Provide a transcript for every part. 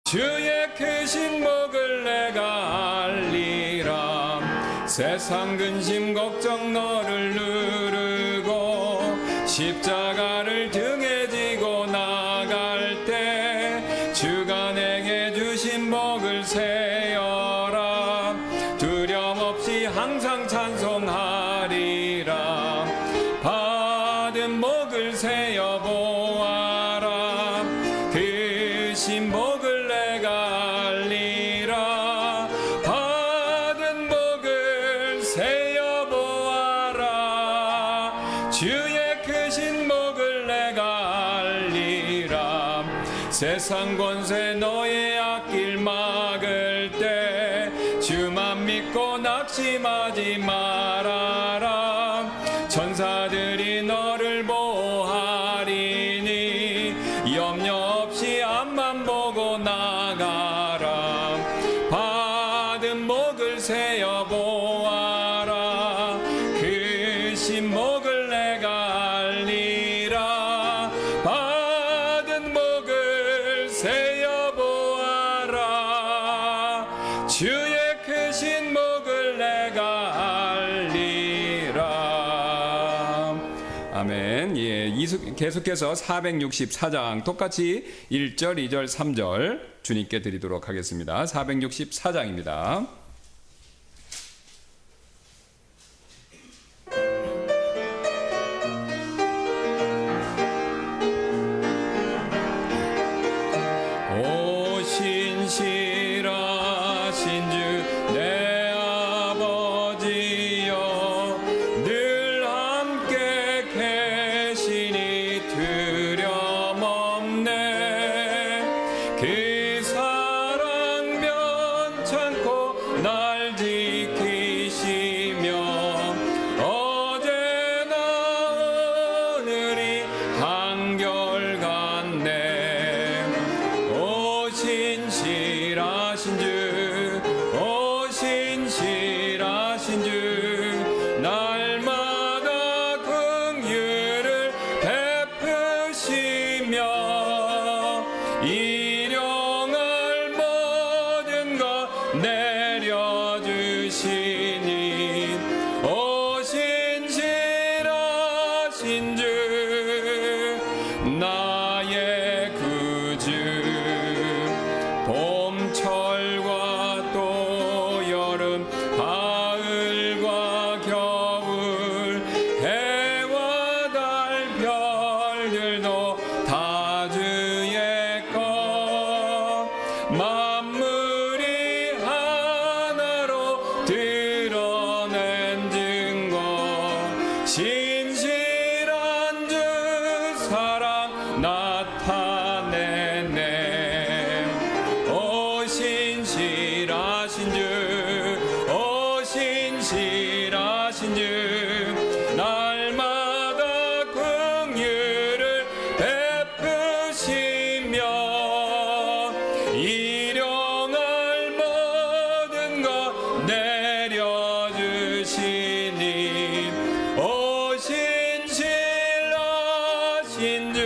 주의 크신 복을 내가 알리라. 세상 근심 걱정 너를 누르고 십자가를 등에 지고 나갈 때 주가 내게 주신 복을 세어라. 두려움 없이 항상 찬송하리라. 받은 복을 세어 보아라. 크신 복을 내가 알리라. 받은 복을 세어 보아라. 주의 크신 복을 내가 알리라. 세상 권세 너의 앞길 막을 때 주만 믿고 낙심하지 말아라. 천사들이 너를 보호하리니 염려 없이 앞만 보고 나가라. 받은 복을 세어 보아라. 크신 복을 내가 알리라. 받은 복을 세어 보아라. 주의 크신 복을 내가 알리라. 아멘. 예, 계속해서 464장 똑같이 1절, 2절, 3절 주님께 드리도록 하겠습니다. 464장입니다. 오 신실하신 주 내 아버지여 늘 함께 계시니 두려움 없네. 그 사랑 면찮고 날 지키시며 어제나 오늘이 한결같네. 오 신실하신 주, 오 신실하신 주, 날마다 긍휼을 베푸시며 일용할 모든 것 내려주시니 오 신실하신 주, 나의 구주. 봄철과 또 여름 가을과 겨울 해와 달 별들도 다 주의 것. 만물이 하나로 드러낸 증거. 신실한 주 사랑 나타내네. 오 신실하신 주, 오 신실하신 주, 날마다 긍휼을 베푸시며 일용할 모든 것 내려주시니 오 신실하신 주,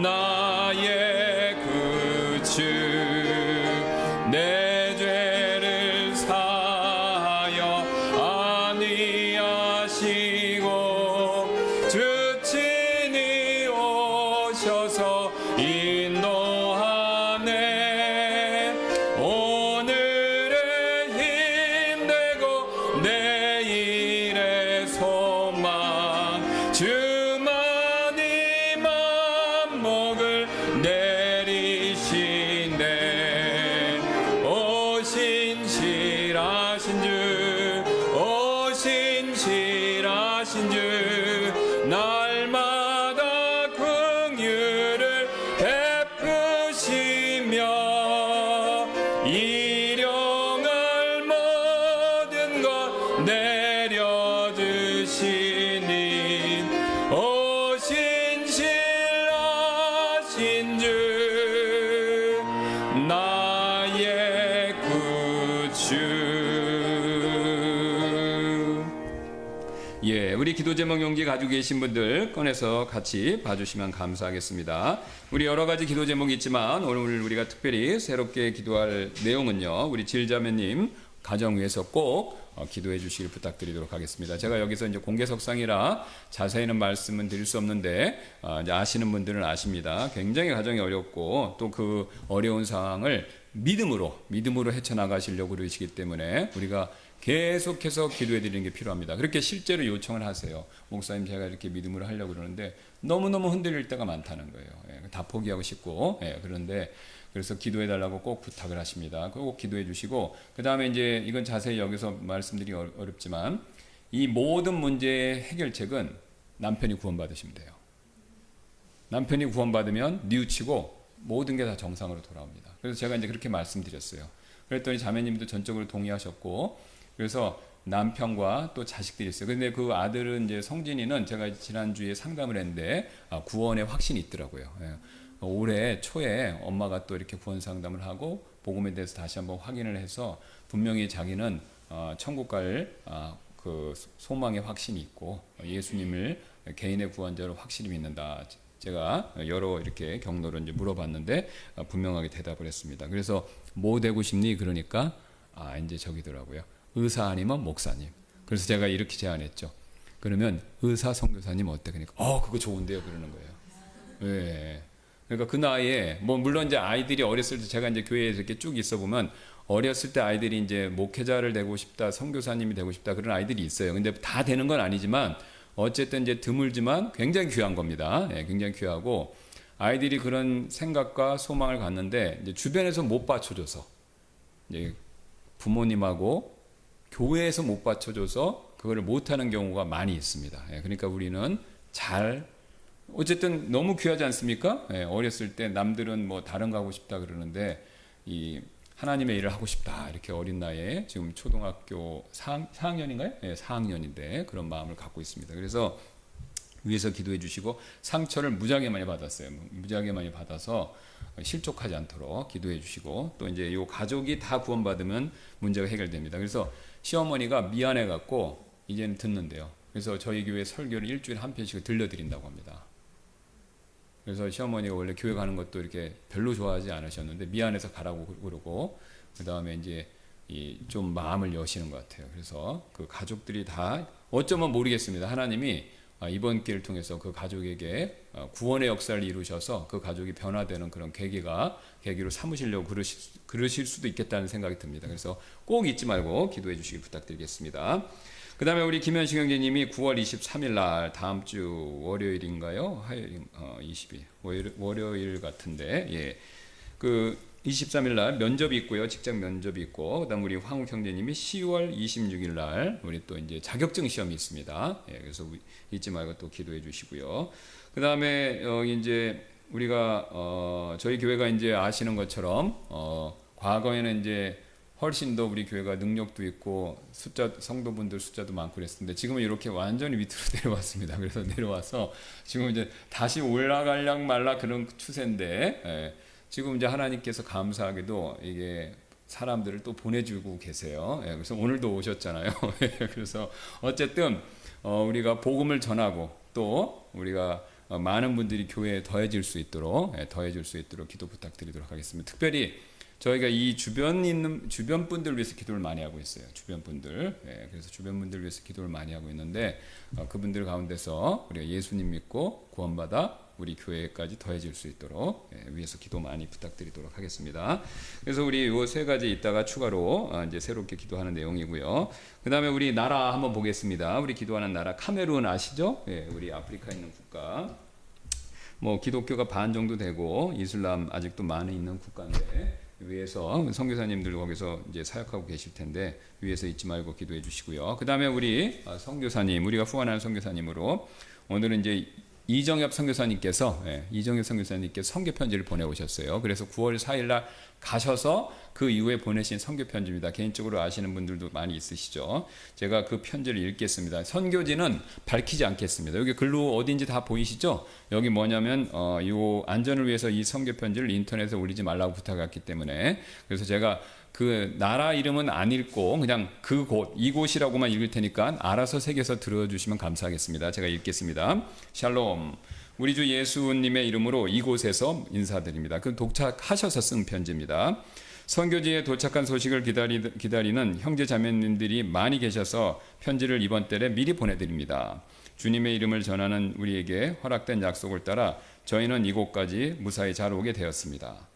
나의 구주. 내 죄를 사하여 안위하시고 주 친히 오셔서 인도하네. 오늘의 힘내고 내일의 소망. 주만이 만복을 내리시네. 오 신실하신 주, 오 신실하신 주, 날마다 긍휼을 베푸시며 일용할 모든 것 내려주시니 오 신실하신 주, 나의 구주. 예, 우리 기도 제목 용기 가지고 계신 분들 꺼내서 같이 봐주시면 감사하겠습니다. 우리 여러 가지 기도 제목이 있지만 오늘 우리가 특별히 새롭게 기도할 내용은요, 우리 질자매님 가정 위해서 꼭 기도해 주시길 부탁드리도록 하겠습니다. 제가 여기서 이제 공개석상이라 자세히는 말씀은 드릴 수 없는데 이제 아시는 분들은 아십니다. 굉장히 가정이 어렵고 또 그 어려운 상황을 믿음으로 헤쳐나가시려고 그러시기 때문에 우리가 계속해서 기도해 드리는 게 필요합니다. 그렇게 실제로 요청을 하세요. 목사님, 제가 이렇게 믿음으로 하려고 그러는데 너무너무 흔들릴 때가 많다는 거예요. 다 포기하고 싶고, 그런데 그래서 기도해 달라고 꼭 부탁을 하십니다. 꼭 기도해 주시고, 그 다음에 이제 이건 자세히 여기서 말씀드리기 어렵지만 이 모든 문제의 해결책은 남편이 구원받으시면 돼요. 남편이 구원받으면 뉘우치고 모든 게 다 정상으로 돌아옵니다. 그래서 제가 이제 그렇게 말씀드렸어요. 그랬더니 자매님도 전적으로 동의하셨고, 그래서 남편과 또 자식들이 있어요. 근데 그 아들은 이제 성진이는 제가 지난주에 상담을 했는데 구원의 확신이 있더라고요. 올해 초에 엄마가 또 이렇게 구원 상담을 하고 복음에 대해서 다시 한번 확인을 해서 분명히 자기는 천국 갈 그 소망의 확신이 있고 예수님을 개인의 구원자로 확실히 믿는다. 제가 여러 이렇게 경로로 이제 물어봤는데 분명하게 대답을 했습니다. 그래서 뭐 되고 싶니? 그러니까 이제 저기더라고요. 의사 아니면 목사님. 그래서 제가 이렇게 제안했죠. 그러면 의사 선교사님 어때? 그러니까 그거 좋은데요. 그러는 거예요. 네. 그러니까 그 나이에 뭐 물론 이제 아이들이 어렸을 때 제가 이제 교회에서 이렇게 쭉 있어 보면 어렸을 때 아이들이 이제 목회자를 되고 싶다, 선교사님이 되고 싶다 그런 아이들이 있어요. 근데 다 되는 건 아니지만 어쨌든 이제 드물지만 굉장히 귀한 겁니다. 굉장히 귀하고 아이들이 그런 생각과 소망을 갖는데 이제 주변에서 못 받쳐줘서 이제 부모님하고 교회에서 못 받쳐줘서 그거를 못하는 경우가 많이 있습니다. 그러니까 우리는 어쨌든 너무 귀하지 않습니까? 어렸을 때 남들은 뭐 다른 거 하고 싶다 그러는데 이 하나님의 일을 하고 싶다 이렇게 어린 나이에 지금 초등학교 4학년인가요? 4학년인데 그런 마음을 갖고 있습니다. 그래서 위에서 기도해 주시고 상처를 무지하게 많이 받았어요. 무지하게 많이 받아서 실족하지 않도록 기도해 주시고 또 이제 이 가족이 다 구원받으면 문제가 해결됩니다. 그래서 시어머니가 미안해 갖고 이제는 듣는데요. 그래서 저희 교회 설교를 일주일에 한 편씩 들려드린다고 합니다. 그래서 시어머니가 원래 교회 가는 것도 이렇게 별로 좋아하지 않으셨는데 미안해서 가라고 그러고 그 다음에 이제 좀 마음을 여시는 것 같아요. 그래서 그 가족들이 다 어쩌면 모르겠습니다. 하나님이 이번 기회를 통해서 그 가족에게 구원의 역사를 이루셔서 그 가족이 변화되는 그런 계기로 삼으시려고 그러실 수도 있겠다는 생각이 듭니다. 그래서 꼭 잊지 말고 기도해 주시길 부탁드리겠습니다. 그 다음에 우리 김현식 형제님이 9월 23일 날 다음 주 월요일인가요? 화요일, 20일 월요일 같은데 그 23일 날 면접이 있고요. 직장 면접이 있고 그다음 우리 황욱 형제님이 10월 26일 날 우리 또 이제 자격증 시험이 있습니다. 그래서 잊지 말고 또 기도해 주시고요. 그 다음에 이제 우리가 저희 교회가 이제 아시는 것처럼 과거에는 이제 훨씬 더 우리 교회가 능력도 있고 성도분들 숫자도 많고 그랬는데 지금은 이렇게 완전히 밑으로 내려왔습니다. 그래서 내려와서 지금 이제 다시 올라갈락 말락 그런 추세인데 지금 이제 하나님께서 감사하게도 이게 사람들을 또 보내주고 계세요. 그래서 오늘도 오셨잖아요. 그래서 어쨌든 우리가 복음을 전하고 또 우리가 많은 분들이 교회에 더해질 수 있도록 기도 부탁드리도록 하겠습니다. 특별히 저희가 이 주변 분들 위해서 기도를 많이 하고 있어요. 주변 분들. 그래서 주변 분들 위해서 기도를 많이 하고 있는데 그분들 가운데서 우리가 예수님 믿고 구원받아 우리 교회까지 더해질 수 있도록 위해서 기도 많이 부탁드리도록 하겠습니다. 그래서 우리 요 세 가지 이따가 추가로 이제 새롭게 기도하는 내용이고요. 그 다음에 우리 나라 한번 보겠습니다. 우리 기도하는 나라 카메룬 아시죠? 우리 아프리카에 있는 국가. 뭐 기독교가 반 정도 되고 이슬람 아직도 많이 있는 국가인데. 위에서 선교사님들 거기서 이제 사역하고 계실 텐데 위에서 잊지 말고 기도해 주시고요. 그 다음에 우리 선교사님, 우리가 후원하는 선교사님으로 오늘은 이제 이정엽 선교사님께서 선교 편지를 보내오셨어요. 그래서 9월 4일 날 가셔서 그 이후에 보내신 선교 편지입니다. 개인적으로 아시는 분들도 많이 있으시죠. 제가 그 편지를 읽겠습니다. 선교지는 밝히지 않겠습니다. 여기 글로 어딘지 다 보이시죠? 여기 뭐냐면 요 안전을 위해서 이 선교 편지를 인터넷에 올리지 말라고 부탁했기 때문에, 그래서 제가 그 나라 이름은 안 읽고 그냥 그곳 이곳이라고만 읽을 테니까 알아서 새겨서 들어주시면 감사하겠습니다. 제가 읽겠습니다. 샬롬. 우리 주 예수님의 이름으로 이곳에서 인사드립니다. 그 도착하셔서 쓴 편지입니다. 선교지에 도착한 소식을 기다리는 형제 자매님들이 많이 계셔서 편지를 이번 달에 미리 보내드립니다. 주님의 이름을 전하는 우리에게 허락된 약속을 따라 저희는 이곳까지 무사히 잘 오게 되었습니다.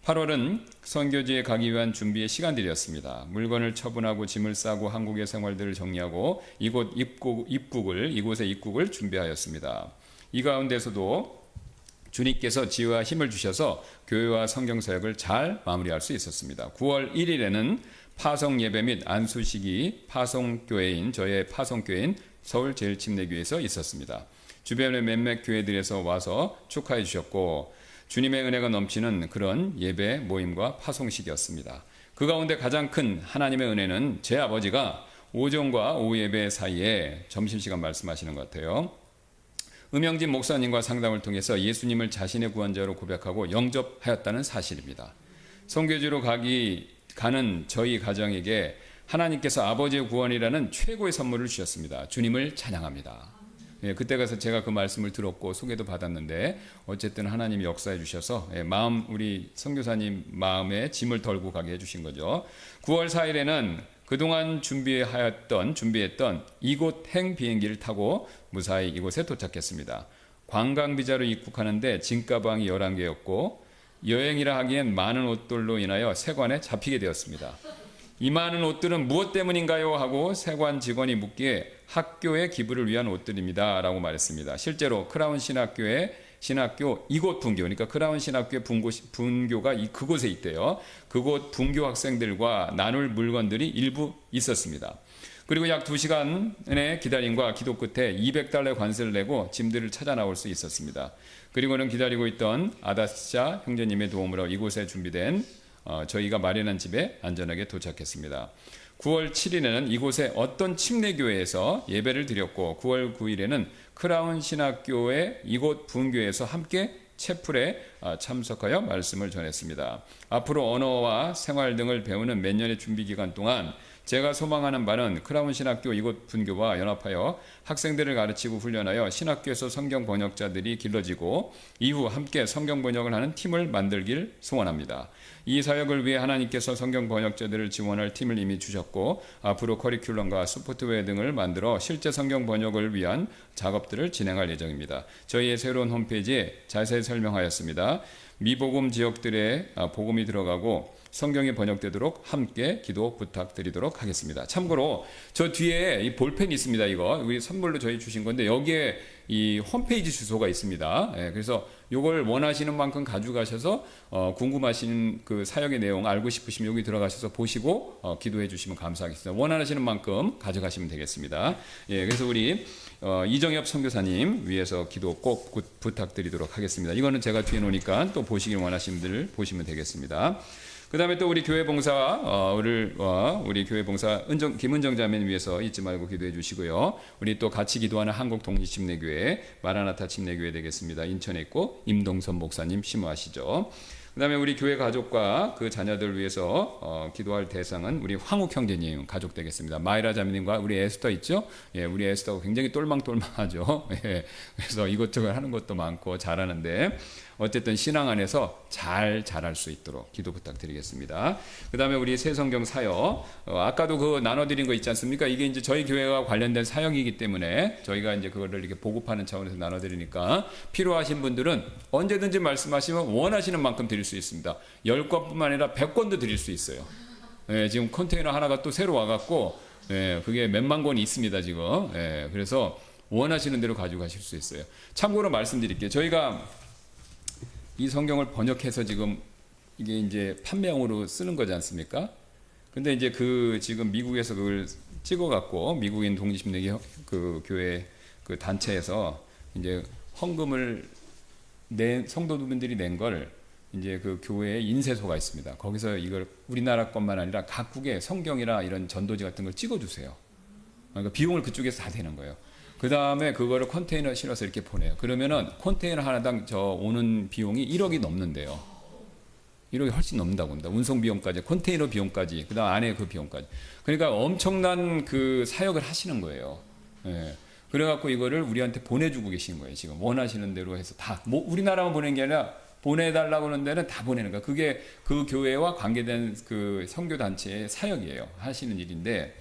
8월은 선교지에 가기 위한 준비의 시간들이었습니다. 물건을 처분하고 짐을 싸고 한국의 생활들을 정리하고 이곳의 입국을 준비하였습니다. 이 가운데서도 주님께서 지혜와 힘을 주셔서 교회와 성경사역을 잘 마무리할 수 있었습니다. 9월 1일에는 파송 예배 및 안수식이 저의 파송교회인 서울제일침례교회에서 있었습니다. 주변의 몇몇 교회들에서 와서 축하해 주셨고 주님의 은혜가 넘치는 그런 예배 모임과 파송식이었습니다. 그 가운데 가장 큰 하나님의 은혜는 제 아버지가 오전과 오후 예배 사이에 점심시간 말씀하시는 것 같아요. 음영진 목사님과 상담을 통해서 예수님을 자신의 구원자로 고백하고 영접하였다는 사실입니다. 선교지로 가는 저희 가정에게 하나님께서 아버지의 구원이라는 최고의 선물을 주셨습니다. 주님을 찬양합니다. 그때 가서 제가 그 말씀을 들었고 소개도 받았는데 어쨌든 하나님이 역사해 주셔서 우리 선교사님 마음에 짐을 덜고 가게 해주신 거죠. 9월 4일에는 그동안 준비했던 이곳 행 비행기를 타고 무사히 이곳에 도착했습니다. 관광비자로 입국하는데 짐가방이 11개였고 여행이라 하기엔 많은 옷들로 인하여 세관에 잡히게 되었습니다. 이 많은 옷들은 무엇 때문인가요? 하고 세관 직원이 묻기에 학교의 기부를 위한 옷들입니다 라고 말했습니다. 실제로 크라운 신학교 이곳 분교, 그러니까 크라운 신학교의 분교가 그곳에 있대요. 그곳 분교 학생들과 나눌 물건들이 일부 있었습니다. 그리고 약 2시간의 기다림과 기도 끝에 $200 관세를 내고 짐들을 찾아 나올 수 있었습니다. 그리고는 기다리고 있던 아다샤 형제님의 도움으로 이곳에 준비된 저희가 마련한 집에 안전하게 도착했습니다. 9월 7일에는 이곳에 어떤 침례교회에서 예배를 드렸고 9월 9일에는 크라운 신학교의 이곳 분교에서 함께 채플에 참석하여 말씀을 전했습니다. 앞으로 언어와 생활 등을 배우는 몇 년의 준비 기간 동안 제가 소망하는 바는 크라운 신학교 이곳 분교와 연합하여 학생들을 가르치고 훈련하여 신학교에서 성경 번역자들이 길러지고 이후 함께 성경 번역을 하는 팀을 만들길 소원합니다. 이 사역을 위해 하나님께서 성경 번역자들을 지원할 팀을 이미 주셨고 앞으로 커리큘럼과 소프트웨어 등을 만들어 실제 성경 번역을 위한 작업들을 진행할 예정입니다. 저희의 새로운 홈페이지에 자세히 설명하였습니다. 미복음 지역들에 복음이 들어가고 성경이 번역되도록 함께 기도 부탁드리도록 하겠습니다. 참고로 저 뒤에 이 볼펜이 있습니다. 이거 우리 선물로 저희 주신 건데 여기에 이 홈페이지 주소가 있습니다. 그래서 이걸 원하시는 만큼 가져가셔서 궁금하신 그 사역의 내용 알고 싶으시면 여기 들어가셔서 보시고 기도해 주시면 감사하겠습니다. 원하시는 만큼 가져가시면 되겠습니다. 그래서 우리 이정엽 선교사님 위해서 기도 꼭 부탁드리도록 하겠습니다. 이거는 제가 뒤에 놓으니까 또 보시길 원하시는 분들 보시면 되겠습니다. 그 다음에 또 우리 교회 봉사, 우리 교회 봉사 김은정 자매님 위해서 잊지 말고 기도해 주시고요. 우리 또 같이 기도하는 한국독립침례교회 마라나타 침례교회 되겠습니다. 인천에 있고 임동선 목사님 심호하시죠. 그 다음에 우리 교회 가족과 그 자녀들 위해서 기도할 대상은 우리 황욱 형제님 가족 되겠습니다. 마이라 자매님과 우리 에스터 있죠? 우리 에스터가 굉장히 똘망똘망하죠. 그래서 이것저것 하는 것도 많고 잘하는데 어쨌든 신앙 안에서 잘 자랄 수 있도록 기도 부탁드리겠습니다. 그 다음에 우리 새성경 사역, 아까도 그 나눠드린 거 있지 않습니까? 이게 이제 저희 교회와 관련된 사역이기 때문에 저희가 이제 그거를 이렇게 보급하는 차원에서 나눠드리니까 필요하신 분들은 언제든지 말씀하시면 원하시는 만큼 드릴 수 있습니다. 10권뿐만 아니라 100권도 드릴 수 있어요. 지금 컨테이너 하나가 또 새로 와갖고, 그게 몇만 권이 있습니다, 지금. 그래서 원하시는 대로 가져가실 수 있어요. 참고로 말씀드릴게요. 저희가 이 성경을 번역해서 지금 이게 이제 판매용으로 쓰는 거지 않습니까? 근데 이제 지금 미국에서 그걸 찍어갖고 미국인 독립침례 그 교회 그 단체에서 이제 헌금을 낸 성도분들이 낸 걸 이제 그 교회에 인쇄소가 있습니다. 거기서 이걸 우리나라 것만 아니라 각국의 성경이나 이런 전도지 같은 걸 찍어주세요. 그러니까 비용을 그쪽에서 다 되는 거예요. 그 다음에 그거를 컨테이너에 실어서 이렇게 보내요. 그러면은 컨테이너 하나당 저 오는 비용이 1억이 넘는데요. 1억이 훨씬 넘는다고 합니다. 운송 비용까지, 컨테이너 비용까지, 그 다음 안에 그 비용까지. 그러니까 엄청난 그 사역을 하시는 거예요. 예. 그래갖고 이거를 우리한테 보내주고 계신 거예요. 지금 원하시는 대로 해서 다, 뭐 우리나라만 보내는 게 아니라 보내달라고 하는 데는 다 보내는 거예요. 그게 그 교회와 관계된 그 선교단체의 사역이에요. 하시는 일인데,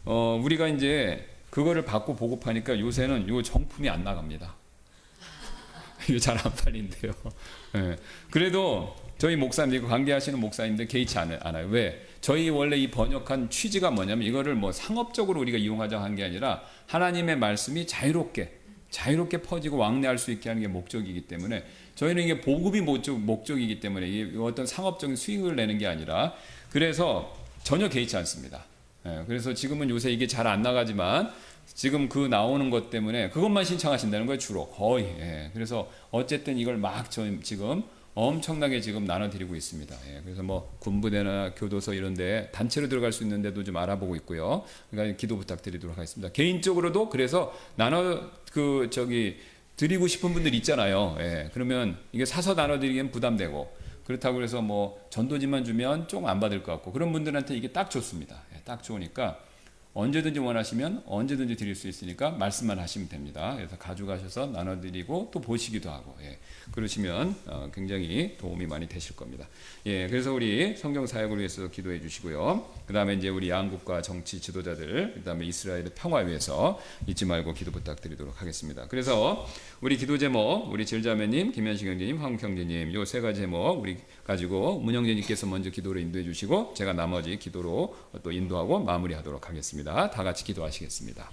우리가 이제 그거를 받고 보급하니까 요새는 요 정품이 안 나갑니다. 이거 잘 안 팔린대요. 예. 그래도 저희 목사님들, 관계하시는 목사님들 개의치 않아요. 왜? 저희 원래 이 번역한 취지가 뭐냐면 이거를 뭐 상업적으로 우리가 이용하자 한 게 아니라 하나님의 말씀이 자유롭게 퍼지고 왕래할 수 있게 하는 게 목적이기 때문에 저희는 이게 보급이 목적이기 때문에 이게 어떤 상업적인 수익을 내는 게 아니라 그래서 전혀 개의치 않습니다. 예, 그래서 지금은 요새 이게 잘 안 나가지만 지금 그 나오는 것 때문에 그것만 신청하신다는 거예요. 주로 거의. 예, 그래서 어쨌든 이걸 막 지금 엄청나게 지금 나눠드리고 있습니다. 예, 그래서 뭐 군부대나 교도소 이런데 단체로 들어갈 수 있는데도 좀 알아보고 있고요. 그러니까 기도 부탁드리도록 하겠습니다. 개인적으로도 그래서 드리고 싶은 분들 있잖아요. 예, 그러면 이게 사서 나눠드리기엔 부담되고 그렇다고 해서 뭐 전도지만 주면 조금 안 받을 것 같고 그런 분들한테 이게 딱 좋습니다. 예, 딱 좋으니까 언제든지 원하시면 언제든지 드릴 수 있으니까 말씀만 하시면 됩니다. 그래서 가져가셔서 나눠드리고 또 보시기도 하고 그러시면 굉장히 도움이 많이 되실 겁니다. 예, 그래서 우리 성경 사역을 위해서 기도해 주시고요. 그 다음에 이제 우리 양국과 정치 지도자들, 그 다음에 이스라엘의 평화 위해서 잊지 말고 기도 부탁드리도록 하겠습니다. 그래서 우리 기도 제목, 우리 질자매님, 김현식 형제님, 황욱 형제님 요 세 가지 제목 우리 가지고 문형제님께서 먼저 기도로 인도해 주시고 제가 나머지 기도로 또 인도하고 마무리하도록 하겠습니다. 다 같이 기도하시겠습니다.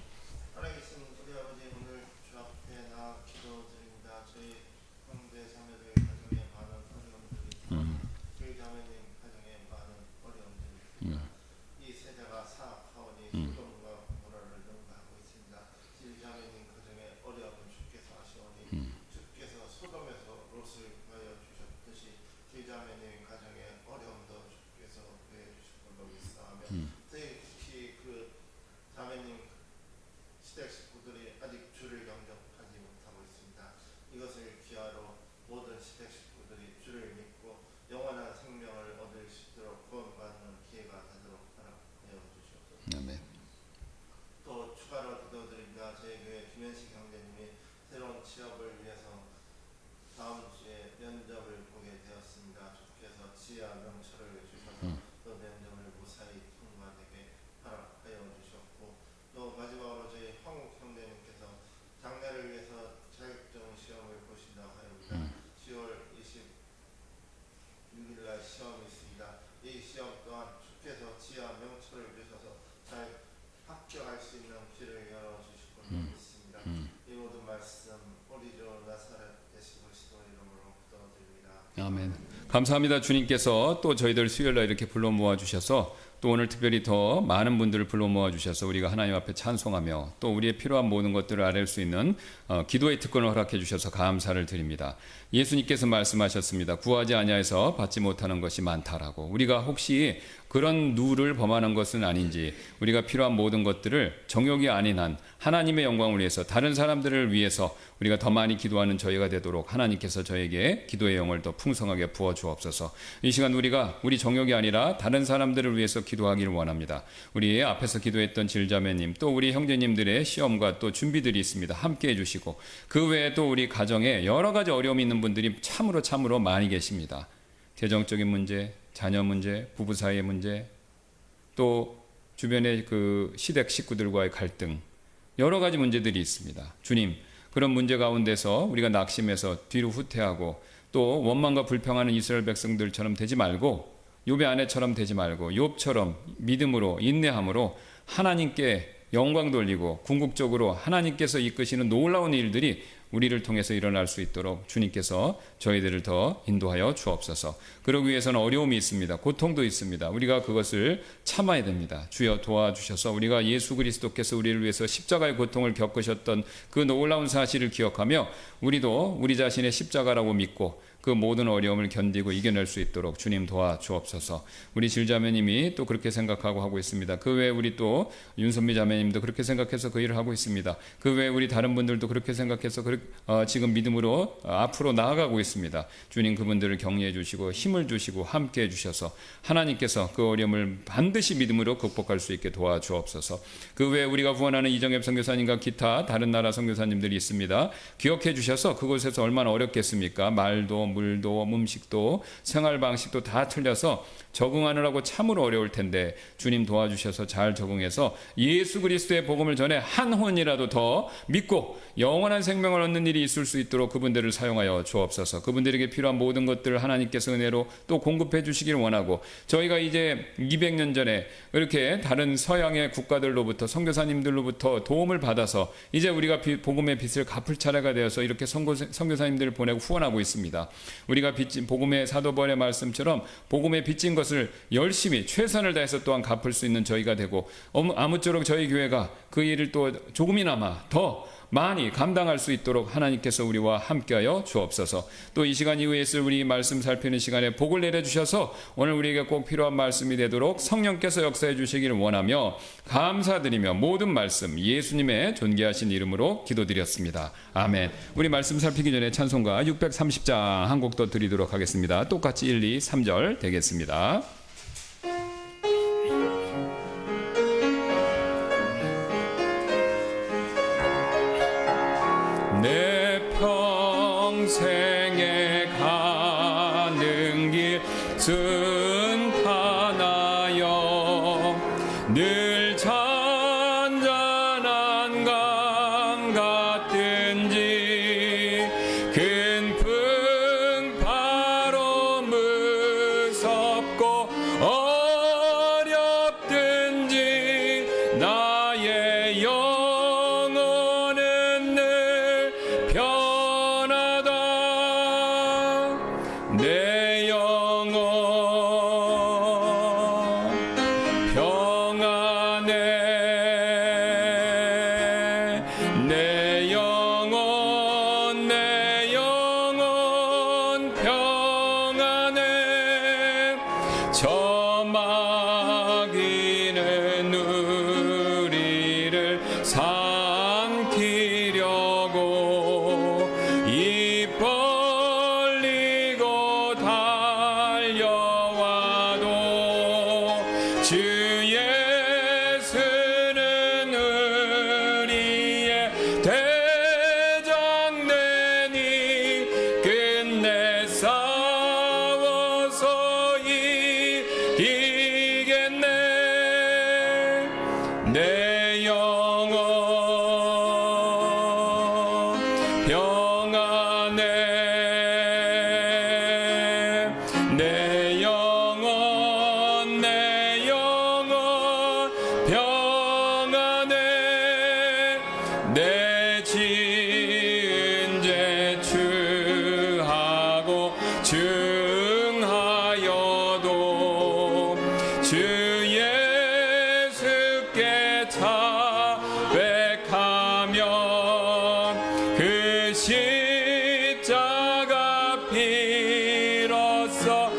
살아계신 우리 아버지 오늘 주 앞에 나와 기도드립니다. 저희 형제 자매들 가정에 많은 어려움들이 있습니다. 저희 자매님 가정에 많은 어려움들이 있습니다. 이 세대가 사악하오니 소돔과 고모라를 능가하고 있습니다. 저희 자매님 가정에 어려움을 주께서 아시오니 주께서 소돔에서 롯을 구하여 주셨듯이 저희 자매님 가정에 어려움도 주께서 구해 주실 걸로 믿사오며 저희 특히 그 자매님 시댁 식구들이 아직 주를 영접하지 못하고 있습니다. 이것을 기하로 모든 시댁 식구들이 주를 믿고 영원한 생명을 얻을 수 있도록 구원받는 기회가 되도록 하여 주시옵소서. 아멘. 또 추가로 기도드립니다. 저희 교회 김현식 형제님이 새로운 취업을 위해서 다음 주에 면접을 보게 되었습니다. 주께서 지혜와 명철을 주셔서 또 면접을 무사히 통과되게 하여 주셨고 또 마지막으로 저희 황욱 형제님께서 장래를 위해서 자격증 시험을 보신다고 하였습니다. 10월 26일 날 시험이 있습니다. 이 시험 또한 주께서 지혜와 명철을 주셔서 잘 합격할 수 있는 길을 열어주실 걸로 믿습니다. 이 모든 말씀 우리 주 나사렛 예수 그리스도 이름으로 기도드립니다. 아멘. 감사합니다. 주님께서 또 저희들 수요일날 이렇게 불러 모아 주셔서 또 오늘 특별히 더 많은 분들을 불러 모아 주셔서 우리가 하나님 앞에 찬송하며 또 우리의 필요한 모든 것들을 아뢰 수 있는 기도의 특권을 허락해 주셔서 감사를 드립니다. 예수님께서 말씀하셨습니다. 구하지 아니하여서 받지 못하는 것이 많다라고. 우리가 혹시 그런 누를 범하는 것은 아닌지 우리가 필요한 모든 것들을 정욕이 아닌 한 하나님의 영광을 위해서 다른 사람들을 위해서 우리가 더 많이 기도하는 저희가 되도록 하나님께서 저에게 기도의 영을 더 풍성하게 부어 주옵소서. 이 시간 우리가 우리 정욕이 아니라 다른 사람들을 위해서 기도하기를 원합니다. 우리 앞에서 기도했던 질자매님 또 우리 형제님들의 시험과 또 준비들이 있습니다. 함께 해주시고 그 외에 또 우리 가정에 여러 가지 어려움이 있는 분들이 참으로 많이 계십니다. 재정적인 문제, 자녀 문제, 부부 사이의 문제, 또 주변의 그 시댁 식구들과의 갈등, 여러 가지 문제들이 있습니다. 주님, 그런 문제 가운데서 우리가 낙심해서 뒤로 후퇴하고 또 원망과 불평하는 이스라엘 백성들처럼 되지 말고 욥의 아내처럼 되지 말고 욥처럼 믿음으로 인내함으로 하나님께 영광 돌리고 궁극적으로 하나님께서 이끄시는 놀라운 일들이 우리를 통해서 일어날 수 있도록 주님께서 저희들을 더 인도하여 주옵소서. 그러기 위해서는 어려움이 있습니다. 고통도 있습니다. 우리가 그것을 참아야 됩니다. 주여 도와주셔서 우리가 예수 그리스도께서 우리를 위해서 십자가의 고통을 겪으셨던 그 놀라운 사실을 기억하며 우리도 우리 자신의 십자가라고 믿고 그 모든 어려움을 견디고 이겨낼 수 있도록 주님 도와주옵소서. 우리 질자매님이 또 그렇게 생각하고 하고 있습니다. 그 외에 우리 또 윤선미 자매님도 그렇게 생각해서 그 일을 하고 있습니다. 그 외에 우리 다른 분들도 그렇게 생각해서 지금 믿음으로 앞으로 나아가고 있습니다. 주님 그분들을 격려해 주시고 힘을 주시고 함께 해 주셔서 하나님께서 그 어려움을 반드시 믿음으로 극복할 수 있게 도와주옵소서. 그 외에 우리가 후원하는 이정엽 선교사님과 기타 다른 나라 선교사님들이 있습니다. 기억해 주셔서 그곳에서 얼마나 어렵겠습니까? 말도 물도 음식도 생활 방식도 다 틀려서 적응하느라고 참으로 어려울 텐데 주님 도와주셔서 잘 적응해서 예수 그리스도의 복음을 전해 한 혼이라도 더 믿고 영원한 생명을 얻는 일이 있을 수 있도록 그분들을 사용하여 주옵소서. 그분들에게 필요한 모든 것들을 하나님께서 은혜로 또 공급해 주시길 원하고 저희가 이제 200년 전에 이렇게 다른 서양의 국가들로부터 선교사님들로부터 도움을 받아서 이제 우리가 복음의 빚을 갚을 차례가 되어서 이렇게 선교사님들을 보내고 후원하고 있습니다. 우리가 빚진 복음의 사도 바울의 말씀처럼 복음에 빚진 것을 열심히 최선을 다해서 또한 갚을 수 있는 저희가 되고 아무쪼록 저희 교회가 그 일을 또 조금이나마 더 많이 감당할 수 있도록 하나님께서 우리와 함께하여 주옵소서. 또 이 시간 이후에 있을 우리 말씀 살피는 시간에 복을 내려주셔서 오늘 우리에게 꼭 필요한 말씀이 되도록 성령께서 역사해 주시기를 원하며 감사드리며 모든 말씀 예수님의 존귀하신 이름으로 기도드렸습니다. 아멘. 우리 말씀 살피기 전에 찬송가 630장 한 곡 더 드리도록 하겠습니다. 똑같이 1, 2, 3절 되겠습니다. 내 평생에 가는 길 순탄하여 늘 잔잔한 강 같든지 큰 풍파로 무섭고 어렵든지 나의 영혼은 늘 편하다. 내 영혼 평안해. 내 영혼 평안해. 저 마귀는 우리를 삼키려고 입 벌리고 달려와도 주 예수는 우리의 대장되니 끝내 싸워서 이기겠네. 내 영혼 평안해. 내 영혼 평안해. 내 지은 죄 주하고 중하여도 주 예수께 자백하면 그 십자가 피로써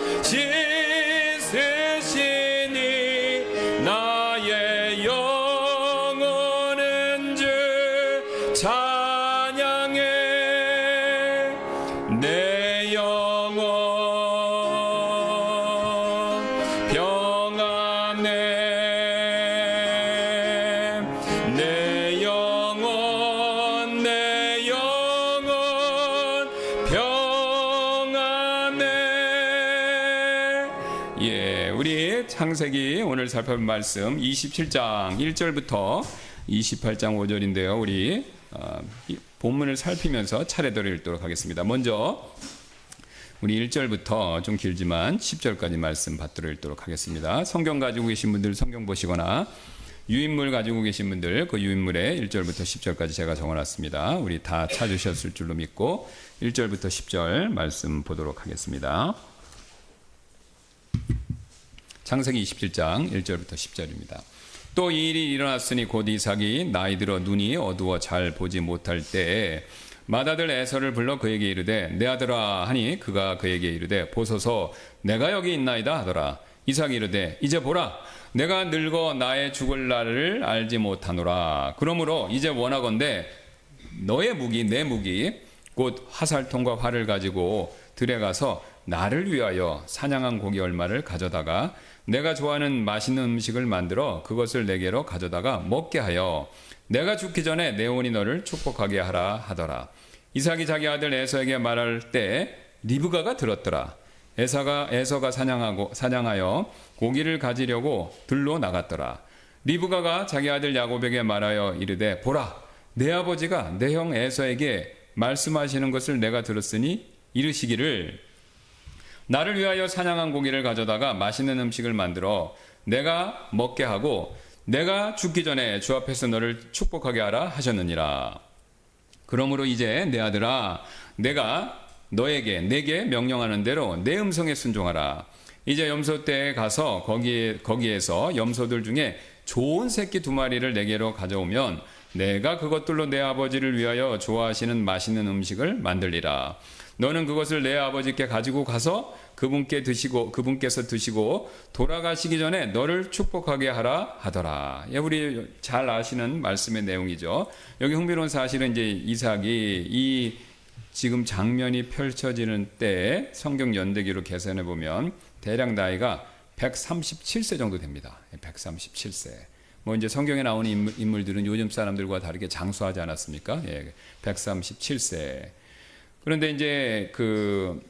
씻으시니 나의 영혼은 주 찬양해. 내 영혼 평안해. 내 영혼 평안해. 예, 우리 창세기 오늘 살펴볼 말씀 27장 1절부터 28장 5절인데요. 우리 이 본문을 살피면서 차례대로 읽도록 하겠습니다. 먼저 우리 1절부터 좀 길지만 10절까지 말씀 받들어 읽도록 하겠습니다. 성경 가지고 계신 분들 성경 보시거나 유인물 가지고 계신 분들 그 유인물에 1절부터 10절까지 제가 적어놨습니다. 우리 다 찾으셨을 줄로 믿고 1절부터 10절 말씀 보도록 하겠습니다. 창세기 27장 1절부터 10절입니다. 또 이 일이 일어났으니 곧 이삭이 나이 들어 눈이 어두워 잘 보지 못할 때에 맏아들 에서를 불러 그에게 이르되 내 아들아 하니 그가 그에게 이르되 보소서 내가 여기 있나이다 하더라. 이삭이 이르되 이제 보라 내가 늙어 나의 죽을 날을 알지 못하노라. 그러므로 이제 원하건대 너의 무기 내 무기 곧 화살통과 활을 가지고 들에 가서 나를 위하여 사냥한 고기 얼마를 가져다가 내가 좋아하는 맛있는 음식을 만들어 그것을 내게로 가져다가 먹게 하여 내가 죽기 전에 내 혼이 너를 축복하게 하라 하더라. 이삭이 자기 아들 에서에게 말할 때 리브가가 들었더라. 에서가 사냥하여 고기를 가지려고 들로 나갔더라. 리브가가 자기 아들 야곱에게 말하여 이르되 보라 내 아버지가 내 형 에서에게 말씀하시는 것을 내가 들었으니 이르시기를 나를 위하여 사냥한 고기를 가져다가 맛있는 음식을 만들어 내가 먹게 하고 내가 죽기 전에 주 앞에서 너를 축복하게 하라 하셨느니라. 그러므로 이제 내 아들아 내가 내게 명령하는 대로 내 음성에 순종하라. 이제 염소 떼에 가서 거기에서 염소들 중에 좋은 새끼 2마리를 내게로 가져오면 내가 그것들로 내 아버지를 위하여 좋아하시는 맛있는 음식을 만들리라. 너는 그것을 내 아버지께 가지고 가서 그분께서 드시고 돌아가시기 전에 너를 축복하게 하라 하더라. 예, 우리 잘 아시는 말씀의 내용이죠. 여기 흥미로운 사실은 이제 이삭이 이 지금 장면이 펼쳐지는 때에 성경 연대기로 계산해 보면 대략 나이가 137세 정도 됩니다. 137세. 뭐 이제 성경에 나오는 인물들은 요즘 사람들과 다르게 장수하지 않았습니까? 예, 137세. 그런데 이제 그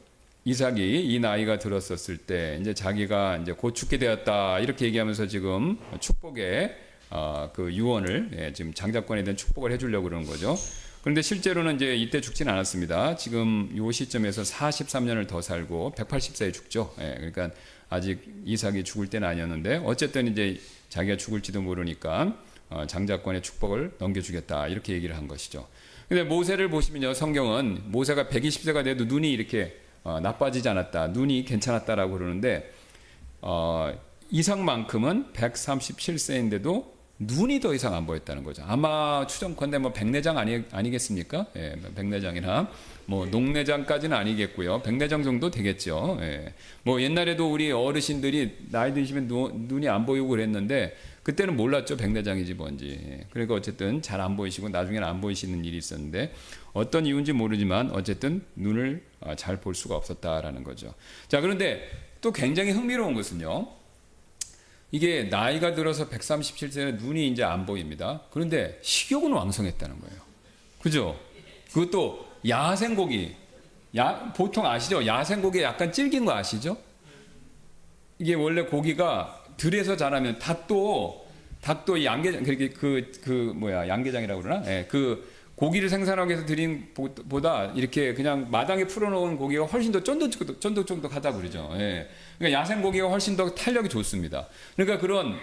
이삭이 이 나이가 들었었을 때 이제 자기가 이제 곧 죽게 되었다 이렇게 얘기하면서 지금 축복의 그 유언을 지금 장자권에 대한 축복을 해주려고 그러는 거죠. 그런데 실제로는 이제 이때 죽지는 않았습니다. 지금 이 시점에서 43년을 더 살고 180세에 죽죠. 그러니까 아직 이삭이 죽을 때는 아니었는데 어쨌든 이제 자기가 죽을지도 모르니까 장자권의 축복을 넘겨주겠다 이렇게 얘기를 한 것이죠. 근데 모세를 보시면요, 성경은 모세가 120세가 돼도 눈이 이렇게 나빠지지 않았다, 눈이 괜찮았다라고 그러는데 이삭만큼은 137세인데도 눈이 더 이상 안 보였다는 거죠. 아마 추정컨대 뭐 백내장 아니겠습니까? 예, 백내장이나 뭐 녹내장까지는 아니겠고요. 백내장 정도 되겠죠. 예. 뭐 옛날에도 우리 어르신들이 나이 드시면 눈이 안 보이고 그랬는데 그때는 몰랐죠. 백내장이지 뭔지. 예. 그러니까 어쨌든 잘 안 보이시고 나중에는 안 보이시는 일이 있었는데 어떤 이유인지 모르지만 어쨌든 눈을 잘 볼 수가 없었다라는 거죠. 자, 그런데 또 굉장히 흥미로운 것은요. 이게 나이가 들어서 137세에 눈이 이제 안 보입니다. 그런데 식욕은 왕성했다는 거예요. 그죠? 그것도 야생고기. 보통 아시죠? 야생고기 약간 질긴 거 아시죠? 이게 원래 고기가 들에서 자라면 닭도 양계장, 양계장이라고 그러나? 예, 그 고기를 생산하기 위해서 들인 보다 이렇게 그냥 마당에 풀어놓은 고기가 훨씬 더 쫀득쫀득하다 그러죠. 예. 그러니까 야생 고기가 훨씬 더 탄력이 좋습니다. 그러니까 그런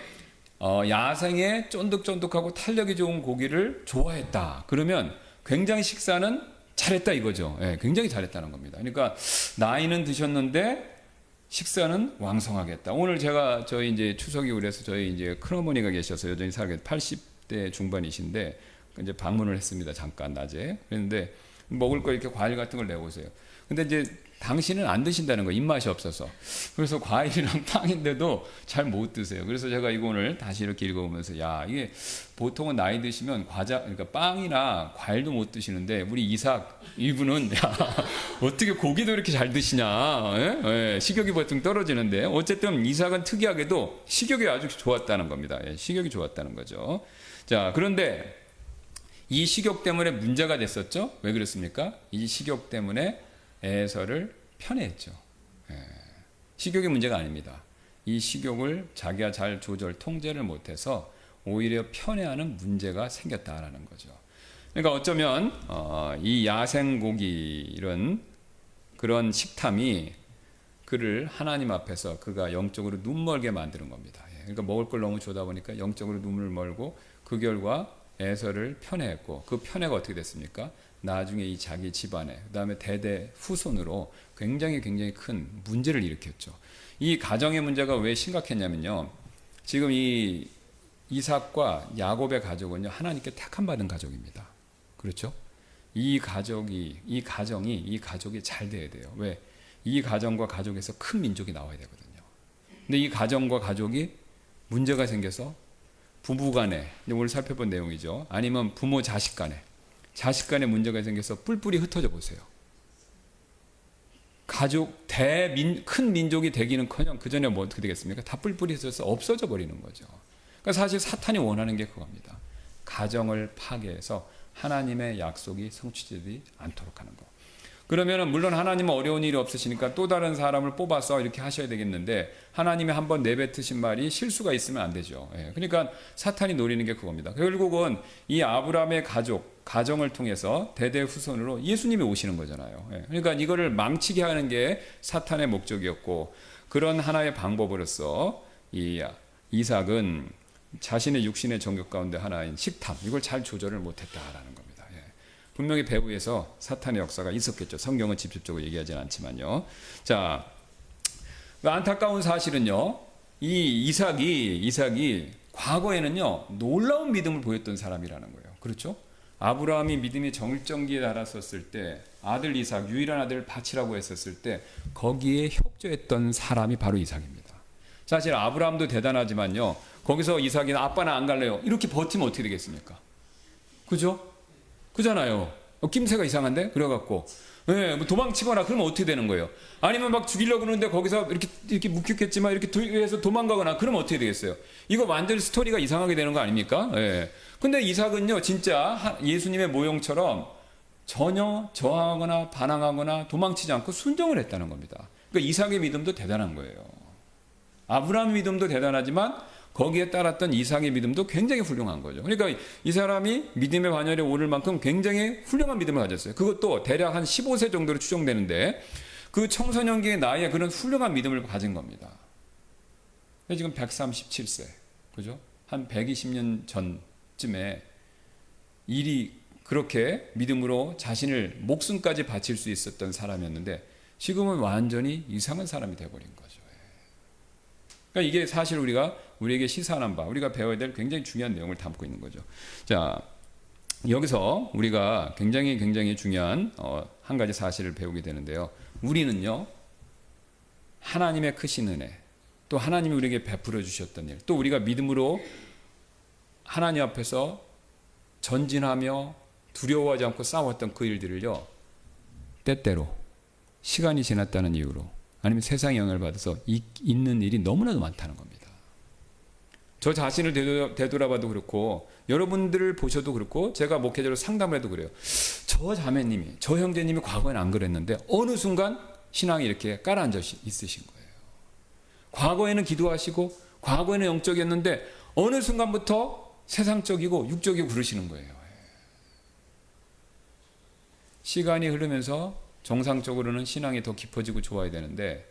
야생의 쫀득쫀득하고 탄력이 좋은 고기를 좋아했다. 그러면 굉장히 식사는 잘했다 이거죠. 예, 굉장히 잘했다는 겁니다. 그러니까 나이는 드셨는데 식사는 왕성하겠다. 오늘 제가 저희 이제 추석이 그래서 저희 이제 큰어머니가 계셔서 여전히 살게 80대 중반이신데 이제 방문을 했습니다. 잠깐 낮에. 그랬는데 먹을 거 이렇게 과일 같은 걸 내오세요. 근데 이제 당신은 안 드신다는 거, 입맛이 없어서. 그래서 과일이랑 빵인데도 잘 못 드세요. 그래서 제가 이거 오늘 다시 이렇게 읽어보면서 이게 보통은 나이 드시면 그러니까 빵이나 과일도 못 드시는데 우리 이삭 이분은 어떻게 고기도 이렇게 잘 드시냐. 예? 식욕이 보통 떨어지는데 어쨌든 이삭은 특이하게도 식욕이 아주 좋았다는 겁니다. 예, 식욕이 좋았다는 거죠. 자, 그런데 이 식욕 때문에 문제가 됐었죠. 왜 그랬습니까? 이 식욕 때문에 에서를 편애했죠. 식욕이 문제가 아닙니다. 이 식욕을 자기가 잘 통제를 못해서 오히려 편애하는 문제가 생겼다라는 거죠. 그러니까 어쩌면 이 야생고기 이런 그런 식탐이 그를 하나님 앞에서 그가 영적으로 눈멀게 만드는 겁니다. 그러니까 먹을 걸 너무 주다 보니까 영적으로 눈물을 멀고 그 결과 에서를 편애했고 그 편애가 어떻게 됐습니까? 나중에 이 자기 집안에 그다음에 대대 후손으로 굉장히 큰 문제를 일으켰죠. 이 가정의 문제가 왜 심각했냐면요. 지금 이 이삭과 야곱의 가족은요, 하나님께 택함 받은 가족입니다. 그렇죠? 이 가족이 잘 돼야 돼요. 왜? 이 가정과 가족에서 큰 민족이 나와야 되거든요. 근데 이 가정과 가족이 문제가 생겨서 부부 간에, 오늘 살펴본 내용이죠. 아니면 부모 자식 간에 문제가 생겨서 뿔뿔이 흩어져 보세요. 가족, 큰 민족이 되기는커녕 그 전에 뭐 어떻게 되겠습니까? 다 뿔뿔이 흩어져서 없어져 버리는 거죠. 그러니까 사실 사탄이 원하는 게 그겁니다. 가정을 파괴해서 하나님의 약속이 성취되지 않도록 하는 거. 그러면은 물론 하나님은 어려운 일이 없으시니까 또 다른 사람을 뽑아서 이렇게 하셔야 되겠는데 하나님이 한번 내뱉으신 말이 실수가 있으면 안 되죠. 그러니까 사탄이 노리는 게 그겁니다. 결국은 이 아브라함의 가정을 통해서 대대 후손으로 예수님이 오시는 거잖아요. 그러니까 이거를 망치게 하는 게 사탄의 목적이었고 그런 하나의 방법으로서 이 이삭은 자신의 육신의 정욕 가운데 하나인 식탐 이걸 잘 조절을 못했다라는 겁니다. 분명히 배후에서 사탄의 역사가 있었겠죠. 성경은 직접적으로 얘기하지는 않지만요. 자, 안타까운 사실은요. 이 이삭이 과거에는요. 놀라운 믿음을 보였던 사람이라는 거예요. 그렇죠? 아브라함이 믿음이 정점기에 달았었을 때 아들 이삭, 유일한 아들을 바치라고 했었을 때 거기에 협조했던 사람이 바로 이삭입니다. 사실 아브라함도 대단하지만요. 거기서 이삭이 아빠는 안 갈래요. 이렇게 버티면 어떻게 되겠습니까? 그죠? 그잖아요. 낌새가 이상한데? 그래갖고 뭐 도망치거나 그러면 어떻게 되는 거예요? 아니면 막 죽이려고 그러는데 거기서 이렇게 묵혔겠지만 이렇게 해서 도망가거나 그러면 어떻게 되겠어요? 이거 완전히 스토리가 이상하게 되는 거 아닙니까? 근데 이삭은요 진짜 예수님의 모형처럼 전혀 저항하거나 반항하거나 도망치지 않고 순종을 했다는 겁니다. 그러니까 이삭의 믿음도 대단한 거예요. 아브라함의 믿음도 대단하지만 거기에 따랐던 이삭의 믿음도 굉장히 훌륭한 거죠. 그러니까 이 사람이 믿음의 반열에 오를 만큼 굉장히 훌륭한 믿음을 가졌어요. 그것도 대략 한 15세 정도로 추정되는데 그 청소년기의 나이에 그런 훌륭한 믿음을 가진 겁니다. 지금 137세, 그죠? 한 120년 전쯤에 일이 그렇게 믿음으로 자신을 목숨까지 바칠 수 있었던 사람이었는데 지금은 완전히 이상한 사람이 되어버린 거죠. 그러니까 이게 사실 우리에게 시사하는 바, 우리가 배워야 될 굉장히 중요한 내용을 담고 있는 거죠. 자, 여기서 우리가 굉장히 중요한 한 가지 사실을 배우게 되는데요. 우리는요, 하나님의 크신 은혜, 또 하나님이 우리에게 베풀어 주셨던 일, 또 우리가 믿음으로 하나님 앞에서 전진하며 두려워하지 않고 싸웠던 그 일들을요, 때때로 시간이 지났다는 이유로 아니면 세상의 영향을 받아서 있는 일이 너무나도 많다는 겁니다. 저 자신을 되돌아봐도 그렇고 여러분들을 보셔도 그렇고 제가 목회자로 상담을 해도 그래요. 저 자매님이, 저 형제님이 과거에는 안 그랬는데 어느 순간 신앙이 이렇게 깔아앉아 있으신 거예요. 과거에는 기도하시고 과거에는 영적이었는데 어느 순간부터 세상적이고 육적이고 그러시는 거예요. 시간이 흐르면서 정상적으로는 신앙이 더 깊어지고 좋아야 되는데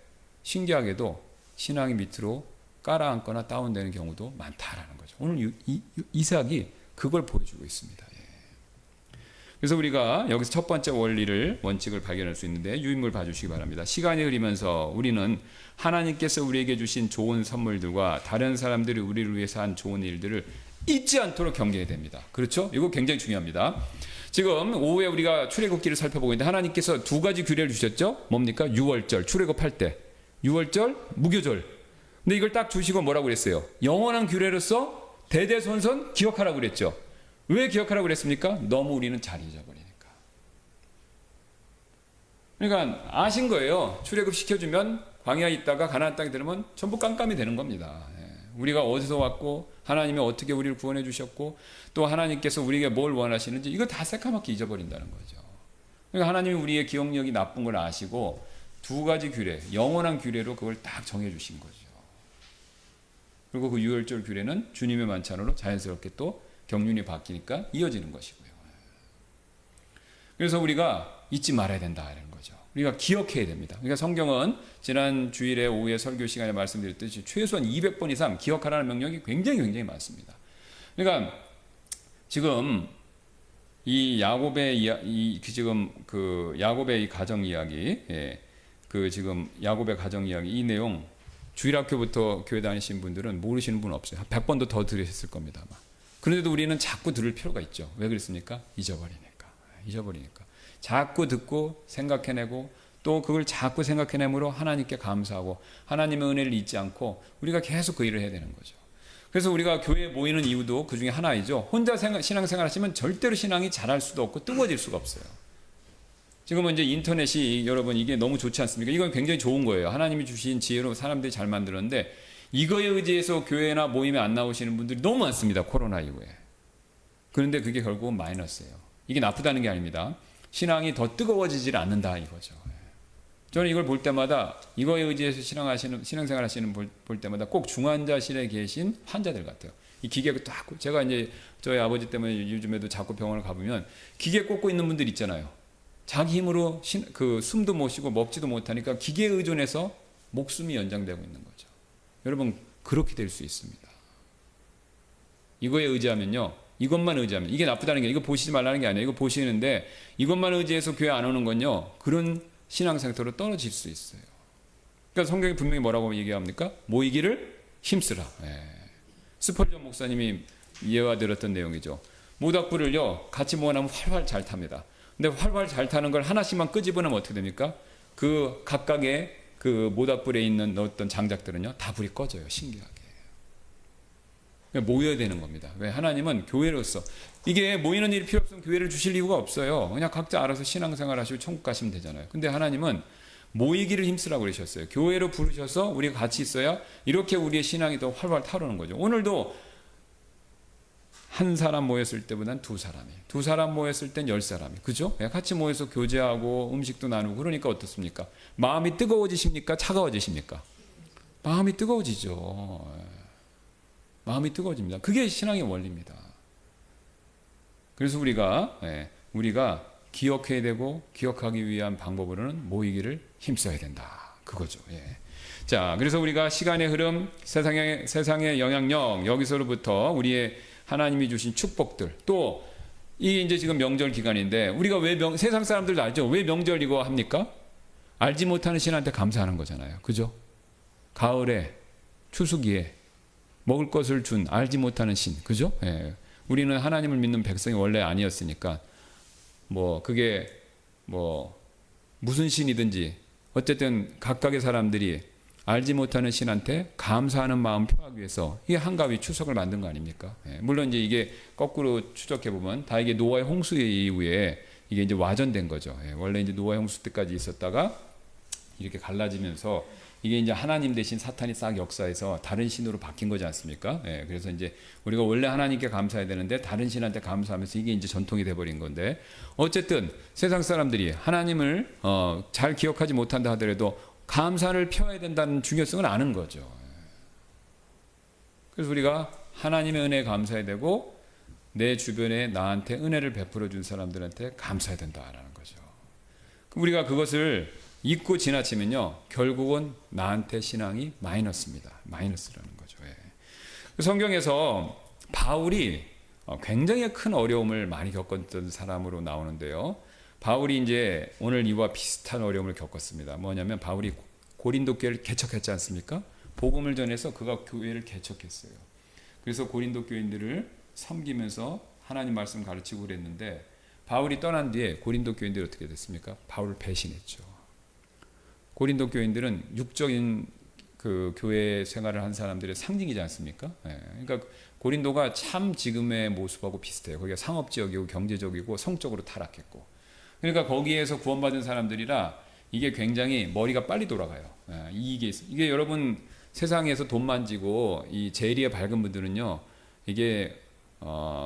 신기하게도 신앙이 밑으로 깔아앉거나 다운되는 경우도 많다라는 거죠. 오늘 이삭이 그걸 보여주고 있습니다. 그래서 우리가 여기서 첫 번째 원칙을 발견할 수 있는데 유인물 봐주시기 바랍니다. 시간이 흐르면서 우리는 하나님께서 우리에게 주신 좋은 선물들과 다른 사람들이 우리를 위해서 한 좋은 일들을 잊지 않도록 경계해야 됩니다. 그렇죠? 이거 굉장히 중요합니다. 지금 오후에 우리가 출애굽기를 살펴보고 있는데 하나님께서 두 가지 규례를 주셨죠? 뭡니까? 유월절, 출애굽할 때 유월절, 무교절. 근데 이걸 딱 주시고 뭐라고 그랬어요? 영원한 규례로서 대대손손 기억하라고 그랬죠. 왜 기억하라고 그랬습니까? 너무 우리는 잘 잊어버리니까. 그러니까 아신 거예요. 출애굽 시켜주면 광야에 있다가 가나안 땅에 들으면 전부 깜깜이 되는 겁니다. 우리가 어디서 왔고 하나님이 어떻게 우리를 구원해 주셨고 또 하나님께서 우리에게 뭘 원하시는지 이거 다 새까맣게 잊어버린다는 거죠. 그러니까 하나님이 우리의 기억력이 나쁜 걸 아시고 두 가지 규례, 영원한 규례로 그걸 딱 정해 주신 거죠. 그리고 그 유월절 규례는 주님의 만찬으로 자연스럽게 또 경륜이 바뀌니까 이어지는 것이고요. 그래서 우리가 잊지 말아야 된다는 거죠. 우리가 기억해야 됩니다. 그러니까 성경은 지난 주일에 오후에 설교 시간에 말씀드렸듯이 최소한 200번 이상 기억하라는 명령이 굉장히 많습니다. 그러니까 지금 이 야곱의 야곱의 이 가정 이야기, 그 지금 야곱의 가정 이야기 이 내용 주일학교부터 교회 다니신 분들은 모르시는 분 없어요. 한 100번도 더 들으셨을 겁니다. 아마. 그런데도 우리는 자꾸 들을 필요가 있죠. 왜 그랬습니까? 잊어버리니까. 자꾸 듣고 생각해내고 또 그걸 자꾸 생각해내므로 하나님께 감사하고 하나님의 은혜를 잊지 않고 우리가 계속 그 일을 해야 되는 거죠. 그래서 우리가 교회에 모이는 이유도 그 중에 하나이죠. 혼자 신앙생활 하시면 절대로 신앙이 자랄 수도 없고 뜨거워질 수가 없어요. 지금은 이제 인터넷이 여러분 이게 너무 좋지 않습니까? 이건 굉장히 좋은 거예요. 하나님이 주신 지혜로 사람들이 잘 만들었는데 이거에 의지해서 교회나 모임에 안 나오시는 분들이 너무 많습니다. 코로나 이후에. 그런데 그게 결국은 마이너스예요. 이게 나쁘다는 게 아닙니다. 신앙이 더 뜨거워지질 않는다 이거죠. 저는 이걸 볼 때마다 이거에 의지해서 신앙생활 하시는 볼 때마다 꼭 중환자실에 계신 환자들 같아요. 이 기계가 딱 제가 이제 저희 아버지 때문에 요즘에도 자꾸 병원을 가보면 기계 꽂고 있는 분들 있잖아요. 자기 힘으로 그 숨도 못 쉬고 먹지도 못하니까 기계에 의존해서 목숨이 연장되고 있는 거죠. 여러분 그렇게 될 수 있습니다. 이거에 의지하면요. 이것만 의지하면 이게 나쁘다는 게 이거 보시지 말라는 게 아니에요. 이거 보시는데 이것만 의지해서 교회 안 오는 건요. 그런 신앙 상태로 떨어질 수 있어요. 그러니까 성경이 분명히 뭐라고 얘기합니까? 모이기를 힘쓰라. 스펄전 목사님이 예화드렸던 내용이죠. 모닥불을요. 같이 모아놓으면 활활 잘 탑니다. 근데 활활 잘 타는 걸 하나씩만 끄집어내면 어떻게 됩니까? 그 각각의 그 모닥불에 있는 어떤 장작들은요. 다 불이 꺼져요. 신기하게. 모여야 되는 겁니다. 왜? 하나님은 교회로서 이게 모이는 일이 필요 없으면 교회를 주실 이유가 없어요. 그냥 각자 알아서 신앙생활 하시고 천국 가시면 되잖아요. 근데 하나님은 모이기를 힘쓰라고 그러셨어요. 교회로 부르셔서 우리가 같이 있어야 이렇게 우리의 신앙이 더 활활 타오르는 거죠. 오늘도 한 사람 모였을 때보단 두 사람 모였을 땐 10사람이. 그죠? 같이 모여서 교제하고 음식도 나누고 그러니까 어떻습니까? 마음이 뜨거워지십니까? 차가워지십니까? 마음이 뜨거워지죠. 마음이 뜨거워집니다. 그게 신앙의 원리입니다. 그래서 우리가 기억해야 되고 기억하기 위한 방법으로는 모이기를 힘써야 된다. 그거죠. 자, 그래서 우리가 시간의 흐름, 세상의 영향력 여기서로부터 우리의 하나님이 주신 축복들 또 이게 이제 지금 명절 기간인데 우리가 왜 세상 사람들도 알죠? 왜 명절 이거 합니까? 알지 못하는 신한테 감사하는 거잖아요. 그죠? 가을에 추수기에 먹을 것을 준 알지 못하는 신, 그죠? 우리는 하나님을 믿는 백성이 원래 아니었으니까 그게 무슨 신이든지 어쨌든 각각의 사람들이 알지 못하는 신한테 감사하는 마음 표하기 위해서 이게 한가위 추석을 만든 거 아닙니까? 물론 이제 이게 거꾸로 추적해 보면 다 이게 노아의 홍수 이후에 이게 이제 와전된 거죠. 원래 이제 노아의 홍수 때까지 있었다가 이렇게 갈라지면서 이게 이제 하나님 대신 사탄이 싹 역사해서 다른 신으로 바뀐 거지 않습니까? 그래서 이제 우리가 원래 하나님께 감사해야 되는데 다른 신한테 감사하면서 이게 이제 전통이 돼버린 건데 어쨌든 세상 사람들이 하나님을 잘 기억하지 못한다 하더라도 감사를 펴야 된다는 중요성을 아는 거죠. 그래서 우리가 하나님의 은혜에 감사해야 되고 내 주변에 나한테 은혜를 베풀어 준 사람들한테 감사해야 된다라는 거죠. 우리가 그것을 잊고 지나치면요 결국은 나한테 신앙이 마이너스입니다. 마이너스라는 거죠. 성경에서 바울이 굉장히 큰 어려움을 많이 겪었던 사람으로 나오는데요. 바울이 이제 오늘 이와 비슷한 어려움을 겪었습니다. 뭐냐면 바울이 고린도 교회를 개척했지 않습니까? 복음을 전해서 그가 교회를 개척했어요. 그래서 고린도 교인들을 섬기면서 하나님 말씀 가르치고 그랬는데 바울이 떠난 뒤에 고린도 교인들이 어떻게 됐습니까? 바울을 배신했죠. 고린도 교인들은 육적인 그 교회 생활을 한 사람들의 상징이지 않습니까? 그러니까 고린도가 참 지금의 모습하고 비슷해요. 거기가 상업지역이고 경제적이고 성적으로 타락했고 그러니까 거기에서 구원받은 사람들이라 이게 굉장히 머리가 빨리 돌아가요. 이게 여러분 세상에서 돈 만지고 이 재리에 밝은 분들은요 이게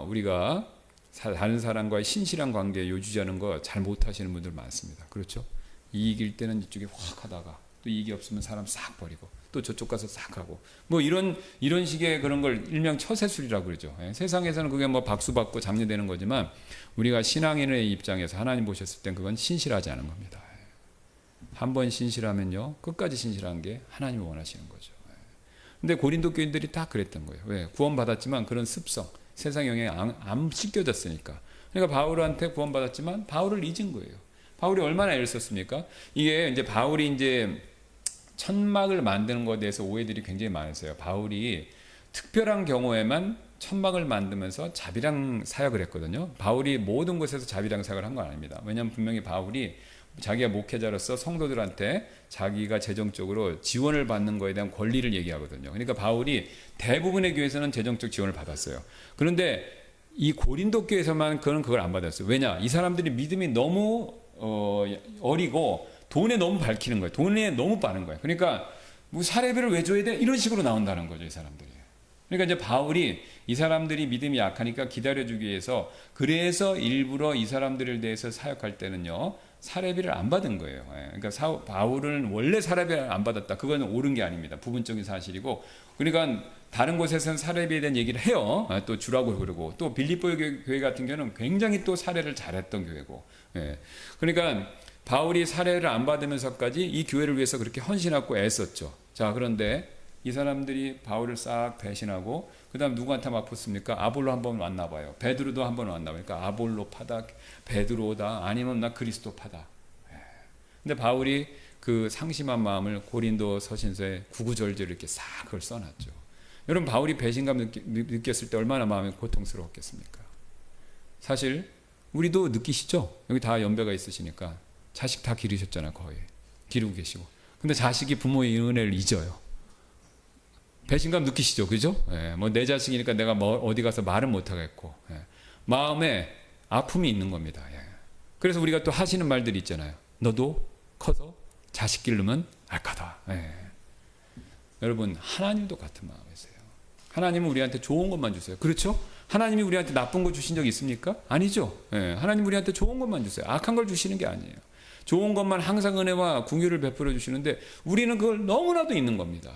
우리가 다른 사람과의 신실한 관계 유지하는 거 잘 못하시는 분들 많습니다. 그렇죠? 이익일 때는 이쪽에 확 하다가 또 이익이 없으면 사람 싹 버리고 또 저쪽 가서 싹 하고 이런 식의 그런 걸 일명 처세술이라고 그러죠. 세상에서는 그게 박수 받고 잡례되는 거지만 우리가 신앙인의 입장에서 하나님 보셨을 땐 그건 신실하지 않은 겁니다. 한 번 신실하면요 끝까지 신실한 게 하나님이 원하시는 거죠. 근데 고린도 교인들이 다 그랬던 거예요. 왜? 구원받았지만 그런 습성, 세상 영향에 안 씻겨졌으니까. 그러니까 바울한테 구원받았지만 바울을 잊은 거예요. 바울이 얼마나 애를 썼습니까? 이게 이제 바울이 이제 천막을 만드는 것에 대해서 오해들이 굉장히 많았어요. 바울이 특별한 경우에만 천막을 만들면서 자비랑 사역을 했거든요. 바울이 모든 곳에서 자비랑 사역을 한 건 아닙니다. 왜냐하면 분명히 바울이 자기가 목회자로서 성도들한테 자기가 재정적으로 지원을 받는 것에 대한 권리를 얘기하거든요. 그러니까 바울이 대부분의 교회에서는 재정적 지원을 받았어요. 그런데 이 고린도 교회에서만 그걸 안 받았어요. 왜냐? 이 사람들이 믿음이 너무 어리고 돈에 너무 밝히는 거예요. 돈에 너무 빠른 거예요. 그러니까 뭐 사례비를 왜 줘야 돼? 이런 식으로 나온다는 거죠, 이 사람들이. 그러니까 이제 바울이 이 사람들이 믿음이 약하니까 기다려주기 위해서 그래서 일부러 이 사람들에 대해서 사역할 때는요 사례비를 안 받은 거예요. 그러니까 바울은 원래 사례비를 안 받았다. 그건 옳은 게 아닙니다. 부분적인 사실이고. 그러니까 다른 곳에서는 사례비에 대한 얘기를 해요. 또 주라고 그러고 또 빌립보 교회 같은 경우는 굉장히 또 사례를 잘했던 교회고. 그러니까 바울이 사례를 안 받으면서까지 이 교회를 위해서 그렇게 헌신하고 애썼죠. 자, 그런데 이 사람들이 바울을 싹 배신하고 그다음 누구한테 맡겼습니까? 아볼로 한번 왔나 봐요. 베드로도 한번 왔나 봐요. 그러니까 아볼로 파다, 베드로다, 아니면 나 그리스도 파다. 근데 바울이 그 상심한 마음을 고린도 서신서에 구구절절 이렇게 싹 그걸 써놨죠. 여러분 바울이 배신감 느꼈을 때 얼마나 마음이 고통스러웠겠습니까? 사실 우리도 느끼시죠? 여기 다 연배가 있으시니까 자식 다 기르셨잖아요. 거의 기르고 계시고. 근데 자식이 부모의 은혜를 잊어요. 배신감 느끼시죠, 그죠? 뭐 내 자식이니까 내가 뭐 어디 가서 말은 못 하겠고, 마음에 아픔이 있는 겁니다. 그래서 우리가 또 하시는 말들이 있잖아요. 너도 커서 자식 기르면 알까다. 여러분 하나님도 같은 마음이세요. 하나님은 우리한테 좋은 것만 주세요. 그렇죠? 하나님이 우리한테 나쁜 거 주신 적 있습니까? 아니죠. 하나님 우리한테 좋은 것만 주세요. 악한 걸 주시는 게 아니에요. 좋은 것만 항상 은혜와 긍휼을 베풀어 주시는데 우리는 그걸 너무나도 있는 겁니다.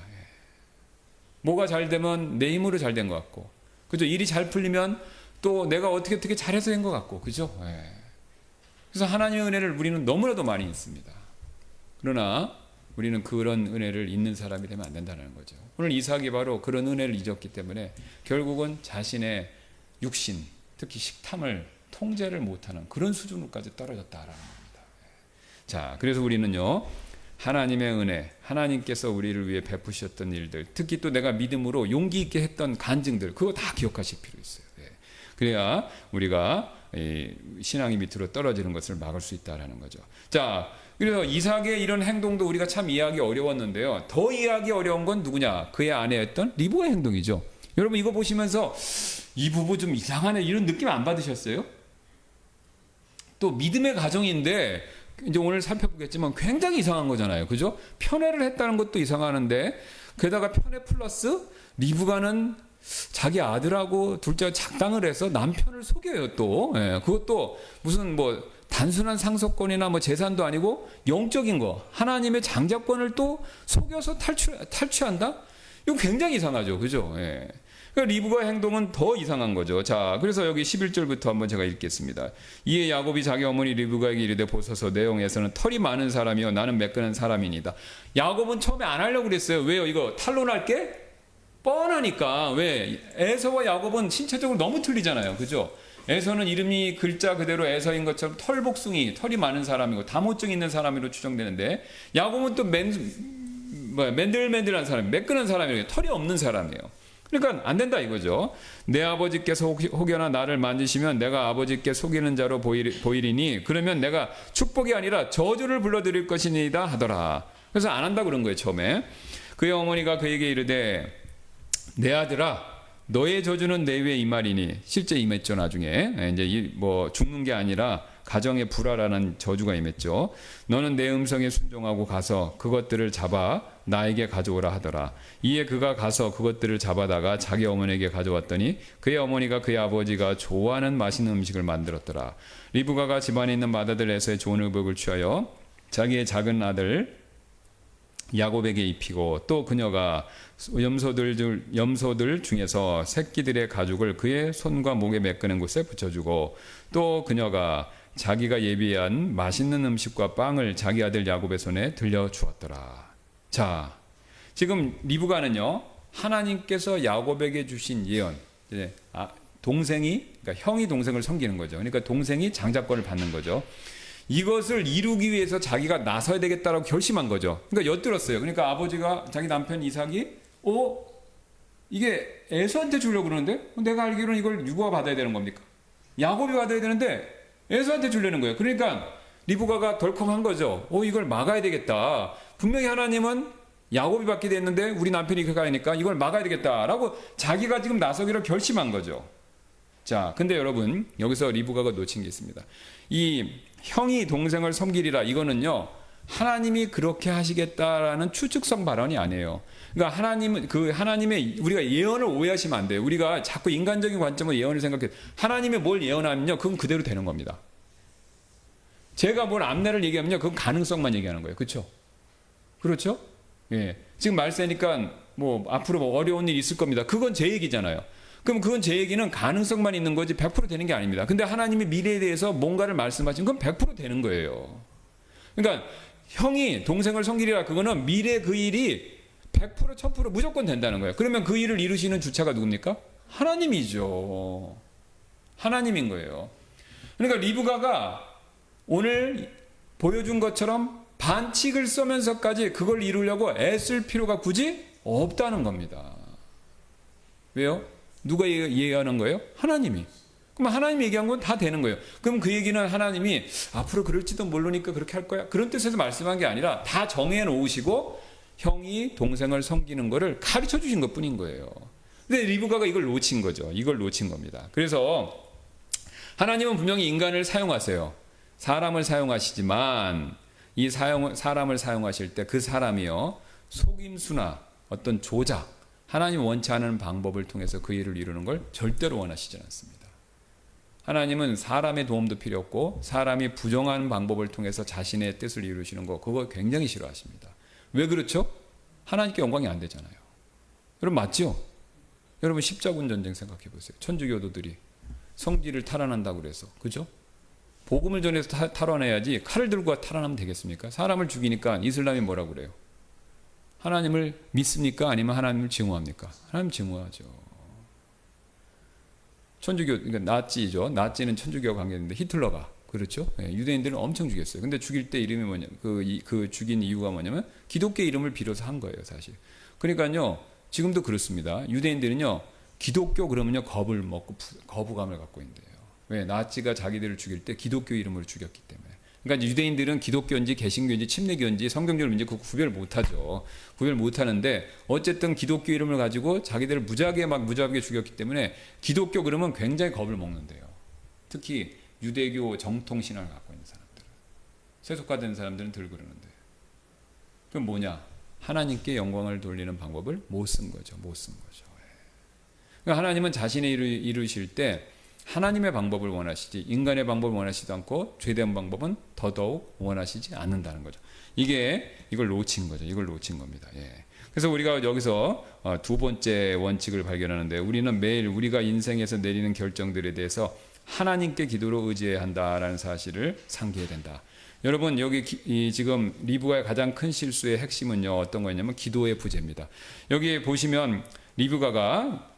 뭐가 잘 되면 내 힘으로 잘 된 것 같고, 그죠? 일이 잘 풀리면 또 내가 어떻게 잘해서 된 것 같고, 그죠? 그래서 하나님의 은혜를 우리는 너무나도 많이 있습니다. 그러나 우리는 그런 은혜를 잊는 사람이 되면 안 된다는 거죠. 오늘 이삭이 바로 그런 은혜를 잊었기 때문에 결국은 자신의 육신, 특히 식탐을 통제를 못하는 그런 수준으로까지 떨어졌다라는 겁니다. 자, 그래서 우리는요. 하나님의 은혜, 하나님께서 우리를 위해 베푸셨던 일들, 특히 또 내가 믿음으로 용기 있게 했던 간증들, 그거 다 기억하실 필요 있어요. 그래야 우리가 신앙이 밑으로 떨어지는 것을 막을 수 있다는 거죠. 자, 그래서 이삭의 이런 행동도 우리가 참 이해하기 어려웠는데요. 더 이해하기 어려운 건 누구냐? 그의 아내였던 리브가의 행동이죠. 여러분 이거 보시면서 이 부부 좀 이상하네 이런 느낌 안 받으셨어요? 또 믿음의 가정인데 이제 오늘 살펴보겠지만 굉장히 이상한 거잖아요. 그죠? 편애를 했다는 것도 이상하는데 게다가 편애 플러스 리브가는 자기 아들하고 둘째가 작당을 해서 남편을 속여요 또. 그것도 무슨 뭐 단순한 상속권이나 뭐 재산도 아니고 영적인 거 하나님의 장자권을 또 속여서 탈취한다? 이거 굉장히 이상하죠. 그죠? 그러니까 리브가의 행동은 더 이상한 거죠. 자, 그래서 여기 11절부터 한번 제가 읽겠습니다. 이에 야곱이 자기 어머니 리브가에게 이르되 보소서 내용에서는 털이 많은 사람이요 나는 매끈한 사람이니다. 야곱은 처음에 안 하려고 그랬어요. 왜요? 이거 탄론할게? 뻔하니까. 왜? 에서와 야곱은 신체적으로 너무 틀리잖아요. 그죠? 에서는 이름이 글자 그대로 에서인 것처럼 털복숭이, 털이 많은 사람이고 다모증 있는 사람으로 추정되는데 야곱은 또 맨들맨들한 사람, 매끈한 사람이에요. 털이 없는 사람이에요. 그러니까 안 된다 이거죠. 내 아버지께서 혹여나 나를 만지시면 내가 아버지께 속이는 자로 보이리니 그러면 내가 축복이 아니라 저주를 불러드릴 것이니이다 하더라. 그래서 안 한다 그런 거예요 처음에. 그의 어머니가 그에게 이르되 내 아들아 너의 저주는 내 위에 임하리니 실제 임했죠 나중에. 이제 뭐 죽는 게 아니라 가정의 불화라는 저주가 임했죠. 너는 내 음성에 순종하고 가서 그것들을 잡아 나에게 가져오라 하더라. 이에 그가 가서 그것들을 잡아다가 자기 어머니에게 가져왔더니 그의 어머니가 그의 아버지가 좋아하는 맛있는 음식을 만들었더라. 리브가가 집안에 있는 맏아들에서의 좋은 의복을 취하여 자기의 작은 아들 야곱에게 입히고 또 그녀가 염소들 중에서 새끼들의 가죽을 그의 손과 목에 메끄는 곳에 붙여주고 또 그녀가 자기가 예비한 맛있는 음식과 빵을 자기 아들 야곱의 손에 들려 주었더라. 자, 지금 리브가는요, 하나님께서 야곱에게 주신 예언, 동생이, 그러니까 형이 동생을 섬기는 거죠. 그러니까 동생이 장자권을 받는 거죠. 이것을 이루기 위해서 자기가 나서야 되겠다라고 결심한 거죠. 그러니까 엿들었어요. 그러니까 아버지가 자기 남편 이삭이, 이게 에서한테 주려고 그러는데 내가 알기로는 이걸 유고가 받아야 되는 겁니까? 야곱이 받아야 되는데 에서한테 주려는 거예요. 그러니까 리브가가 덜컹한 거죠. 이걸 막아야 되겠다. 분명히 하나님은 야곱이 받게 됐는데 우리 남편이 그렇게 하니까 이걸 막아야 되겠다라고 자기가 지금 나서기로 결심한 거죠. 자, 근데 여러분 여기서 리브가가 놓친 게 있습니다. 이 형이 동생을 섬기리라, 이거는요 하나님이 그렇게 하시겠다라는 추측성 발언이 아니에요. 그러니까 하나님은 하나님의, 우리가 예언을 오해하시면 안 돼요. 우리가 자꾸 인간적인 관점으로 예언을 생각해. 하나님이 뭘 예언하면요 그건 그대로 되는 겁니다. 제가 뭘 앞날을 얘기하면요 그건 가능성만 얘기하는 거예요. 그렇죠? 그렇죠? 예. 지금 말세니까 뭐 앞으로 뭐 어려운 일이 있을 겁니다. 그건 제 얘기잖아요. 그럼 그건 제 얘기는 가능성만 있는 거지 100% 되는 게 아닙니다. 근데 하나님이 미래에 대해서 뭔가를 말씀하시면 그건 100% 되는 거예요. 그러니까 형이 동생을 섬기리라, 그거는 미래 그 일이 100% 1000% 무조건 된다는 거예요. 그러면 그 일을 이루시는 주체가 누굽니까? 하나님이죠. 하나님인 거예요. 그러니까 리브가가 오늘 보여준 것처럼 반칙을 써면서까지 그걸 이루려고 애쓸 필요가 굳이 없다는 겁니다. 왜요? 누가 얘기하는 거예요? 하나님이. 그럼 하나님이 얘기한 건 다 되는 거예요. 그럼 그 얘기는 하나님이 앞으로 그럴지도 모르니까 그렇게 할 거야, 그런 뜻에서 말씀한 게 아니라 다 정해 놓으시고 형이 동생을 섬기는 거를 가르쳐 주신 것 뿐인 거예요. 근데 리브가가 이걸 놓친 거죠. 이걸 놓친 겁니다. 그래서 하나님은 분명히 인간을 사용하세요. 사람을 사용하시지만 이 사람을 사용하실 때 그 사람이요 속임수나 어떤 조작, 하나님 원치 않은 방법을 통해서 그 일을 이루는 걸 절대로 원하시지 않습니다. 하나님은 사람의 도움도 필요 없고 사람이 부정한 방법을 통해서 자신의 뜻을 이루시는 거, 그거 굉장히 싫어하십니다. 왜 그렇죠? 하나님께 영광이 안 되잖아요. 여러분 맞죠? 여러분 십자군 전쟁 생각해 보세요. 천주교도들이 성지를 탈환한다고 그래서, 그죠? 복음을 전해서 탈환해야지 칼을 들고 탈환하면 되겠습니까? 사람을 죽이니까 이슬람이 뭐라고 그래요? 하나님을 믿습니까? 아니면 하나님을 증오합니까? 하나님 증오하죠. 천주교, 그러니까 나치죠. 나치는 천주교와 관계있는데 히틀러가, 그렇죠? 예, 유대인들은 엄청 죽였어요. 근데 죽일 때 이름이 뭐냐면, 그 죽인 이유가 뭐냐면 기독교 이름을 빌어서 한 거예요, 사실. 그러니까요, 지금도 그렇습니다. 유대인들은요, 기독교 그러면요, 겁을 먹고 거부감을 갖고 있는데요. 왜? 나치가 자기들을 죽일 때 기독교 이름으로 죽였기 때문에. 그러니까 유대인들은 기독교인지 개신교인지 침례교인지 성경적으로 이제 그 구별 못하죠. 구별 못하는데 어쨌든 기독교 이름을 가지고 자기들을 무지하게 죽였기 때문에 기독교 그러면 굉장히 겁을 먹는데요. 특히 유대교 정통 신앙을 갖고 있는 사람들은, 세속화된 사람들은 덜 그러는데. 그럼 뭐냐? 하나님께 영광을 돌리는 방법을 못 쓴 거죠. 못 쓴 거죠. 그러니까 하나님은 자신의 일을 이루실 때 하나님의 방법을 원하시지 인간의 방법을 원하시지 않고 죄된 방법은 더더욱 원하시지 않는다는 거죠. 이걸 놓친 거죠. 이걸 놓친 겁니다. 예. 그래서 우리가 여기서 두 번째 원칙을 발견하는데, 우리는 매일 우리가 인생에서 내리는 결정들에 대해서 하나님께 기도로 의지해야 한다라는 사실을 상기해야 된다. 여러분 여기 지금 리브가의 가장 큰 실수의 핵심은요 어떤 거였냐면 기도의 부재입니다. 여기 보시면 리브가가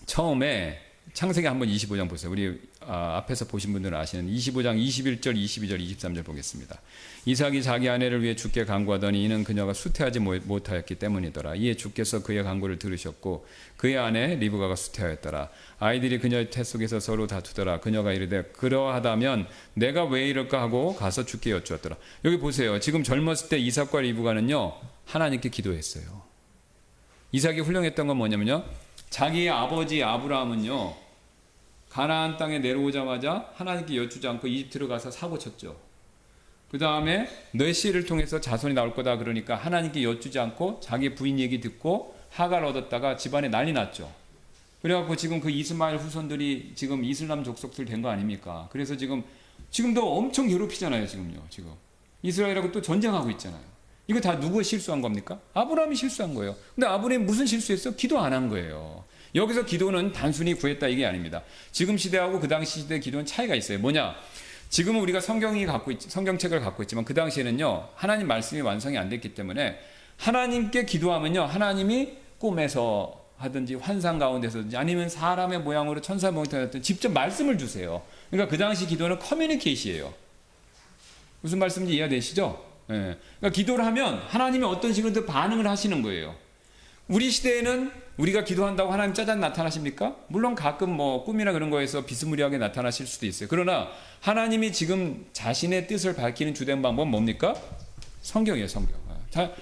처음에 창세기 한번 25장 보세요. 우리 앞에서 보신 분들은 아시는 25장 21절, 22절, 23절 보겠습니다. 이삭이 자기 아내를 위해 주께 간구하더니 이는 그녀가 수태하지 못하였기 때문이더라. 이에 주께서 그의 간구를 들으셨고 그의 아내 리브가가 수태하였더라. 아이들이 그녀의 태 속에서 서로 다투더라. 그녀가 이르되 그러하다면 내가 왜 이럴까 하고 가서 주께 여쭈었더라. 여기 보세요. 지금 젊었을 때 이삭과 리브가는요 하나님께 기도했어요. 이삭이 훌륭했던 건 뭐냐면요, 자기의 아버지 아브라함은요 가나안 땅에 내려오자마자 하나님께 여쭈지 않고 이집트로 가서 사고 쳤죠. 그 다음에 내 씨를 통해서 자손이 나올 거다 그러니까 하나님께 여쭈지 않고 자기 부인 얘기 듣고 하가를 얻었다가 집안에 난리 났죠. 그래갖고 지금 그 이스마엘 후손들이 지금 이슬람 족속들 된 거 아닙니까? 그래서 지금도 엄청 괴롭히잖아요. 지금요. 지금 이스라엘하고 또 전쟁하고 있잖아요. 이거 다 누가 실수한 겁니까? 아브라함이 실수한 거예요. 근데 아브라함이 무슨 실수했어? 기도 안 한 거예요. 여기서 기도는 단순히 구했다 이게 아닙니다. 지금 시대하고 그 당시 시대 기도는 차이가 있어요. 뭐냐? 지금은 우리가 성경책을 갖고 있지만 그 당시에는요 하나님 말씀이 완성이 안 됐기 때문에 하나님께 기도하면요 하나님이 꿈에서 하든지 환상 가운데서든지 아니면 사람의 모양으로 천사 모양으로 직접 말씀을 주세요. 그러니까 그 당시 기도는 커뮤니케이션이에요. 무슨 말씀인지 이해되시죠? 예. 그러니까 기도를 하면 하나님이 어떤 식으로든 반응을 하시는 거예요. 우리 시대에는 우리가 기도한다고 하나님 짜잔 나타나십니까? 물론 가끔 뭐 꿈이나 그런 거에서 비스무리하게 나타나실 수도 있어요. 그러나 하나님이 지금 자신의 뜻을 밝히는 주된 방법은 뭡니까? 성경이에요, 성경.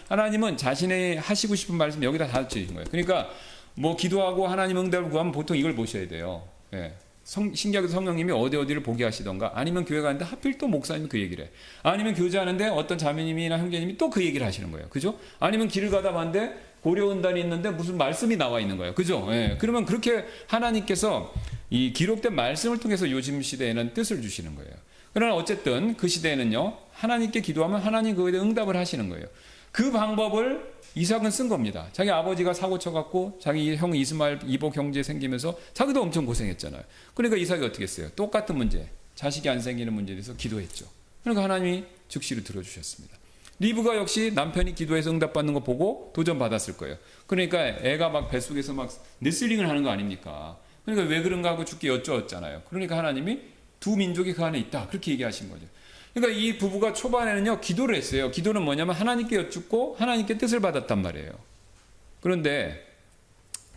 하나님은 자신의 하시고 싶은 말씀 여기다 다 주신 거예요. 그러니까 뭐 기도하고 하나님 응답을 구하면 보통 이걸 보셔야 돼요. 예. 신기하게도 성령님이 어디를 보게 하시던가 아니면 교회 가는데 하필 또 목사님이 그 얘기를 해. 아니면 교제하는데 어떤 자매님이나 형제님이 또 그 얘기를 하시는 거예요. 그죠? 아니면 길을 가다 봤는데 고려은단이 있는데 무슨 말씀이 나와 있는 거예요. 그죠? 예. 그러면 그렇게 하나님께서 이 기록된 말씀을 통해서 요즘 시대에는 뜻을 주시는 거예요. 그러나 어쨌든 그 시대에는요 하나님께 기도하면 하나님 그거에 대해 응답을 하시는 거예요. 그 방법을 이삭은 쓴 겁니다. 자기 아버지가 사고 쳐갖고 자기 형 이스마엘 이복 형제 생기면서 자기도 엄청 고생했잖아요. 그러니까 이삭이 어떻게 했어요? 똑같은 문제, 자식이 안 생기는 문제에 대해서 기도했죠. 그러니까 하나님이 즉시로 들어주셨습니다. 리브가 역시 남편이 기도해서 응답받는 거 보고 도전받았을 거예요. 그러니까 애가 막 뱃속에서 막 네슬링을 하는 거 아닙니까? 그러니까 왜 그런가 하고 죽게 여쭈었잖아요. 그러니까 하나님이 두 민족이 그 안에 있다 그렇게 얘기하신 거죠. 그러니까 이 부부가 초반에는요 기도를 했어요. 기도는 뭐냐면 하나님께 여쭙고 하나님께 뜻을 받았단 말이에요. 그런데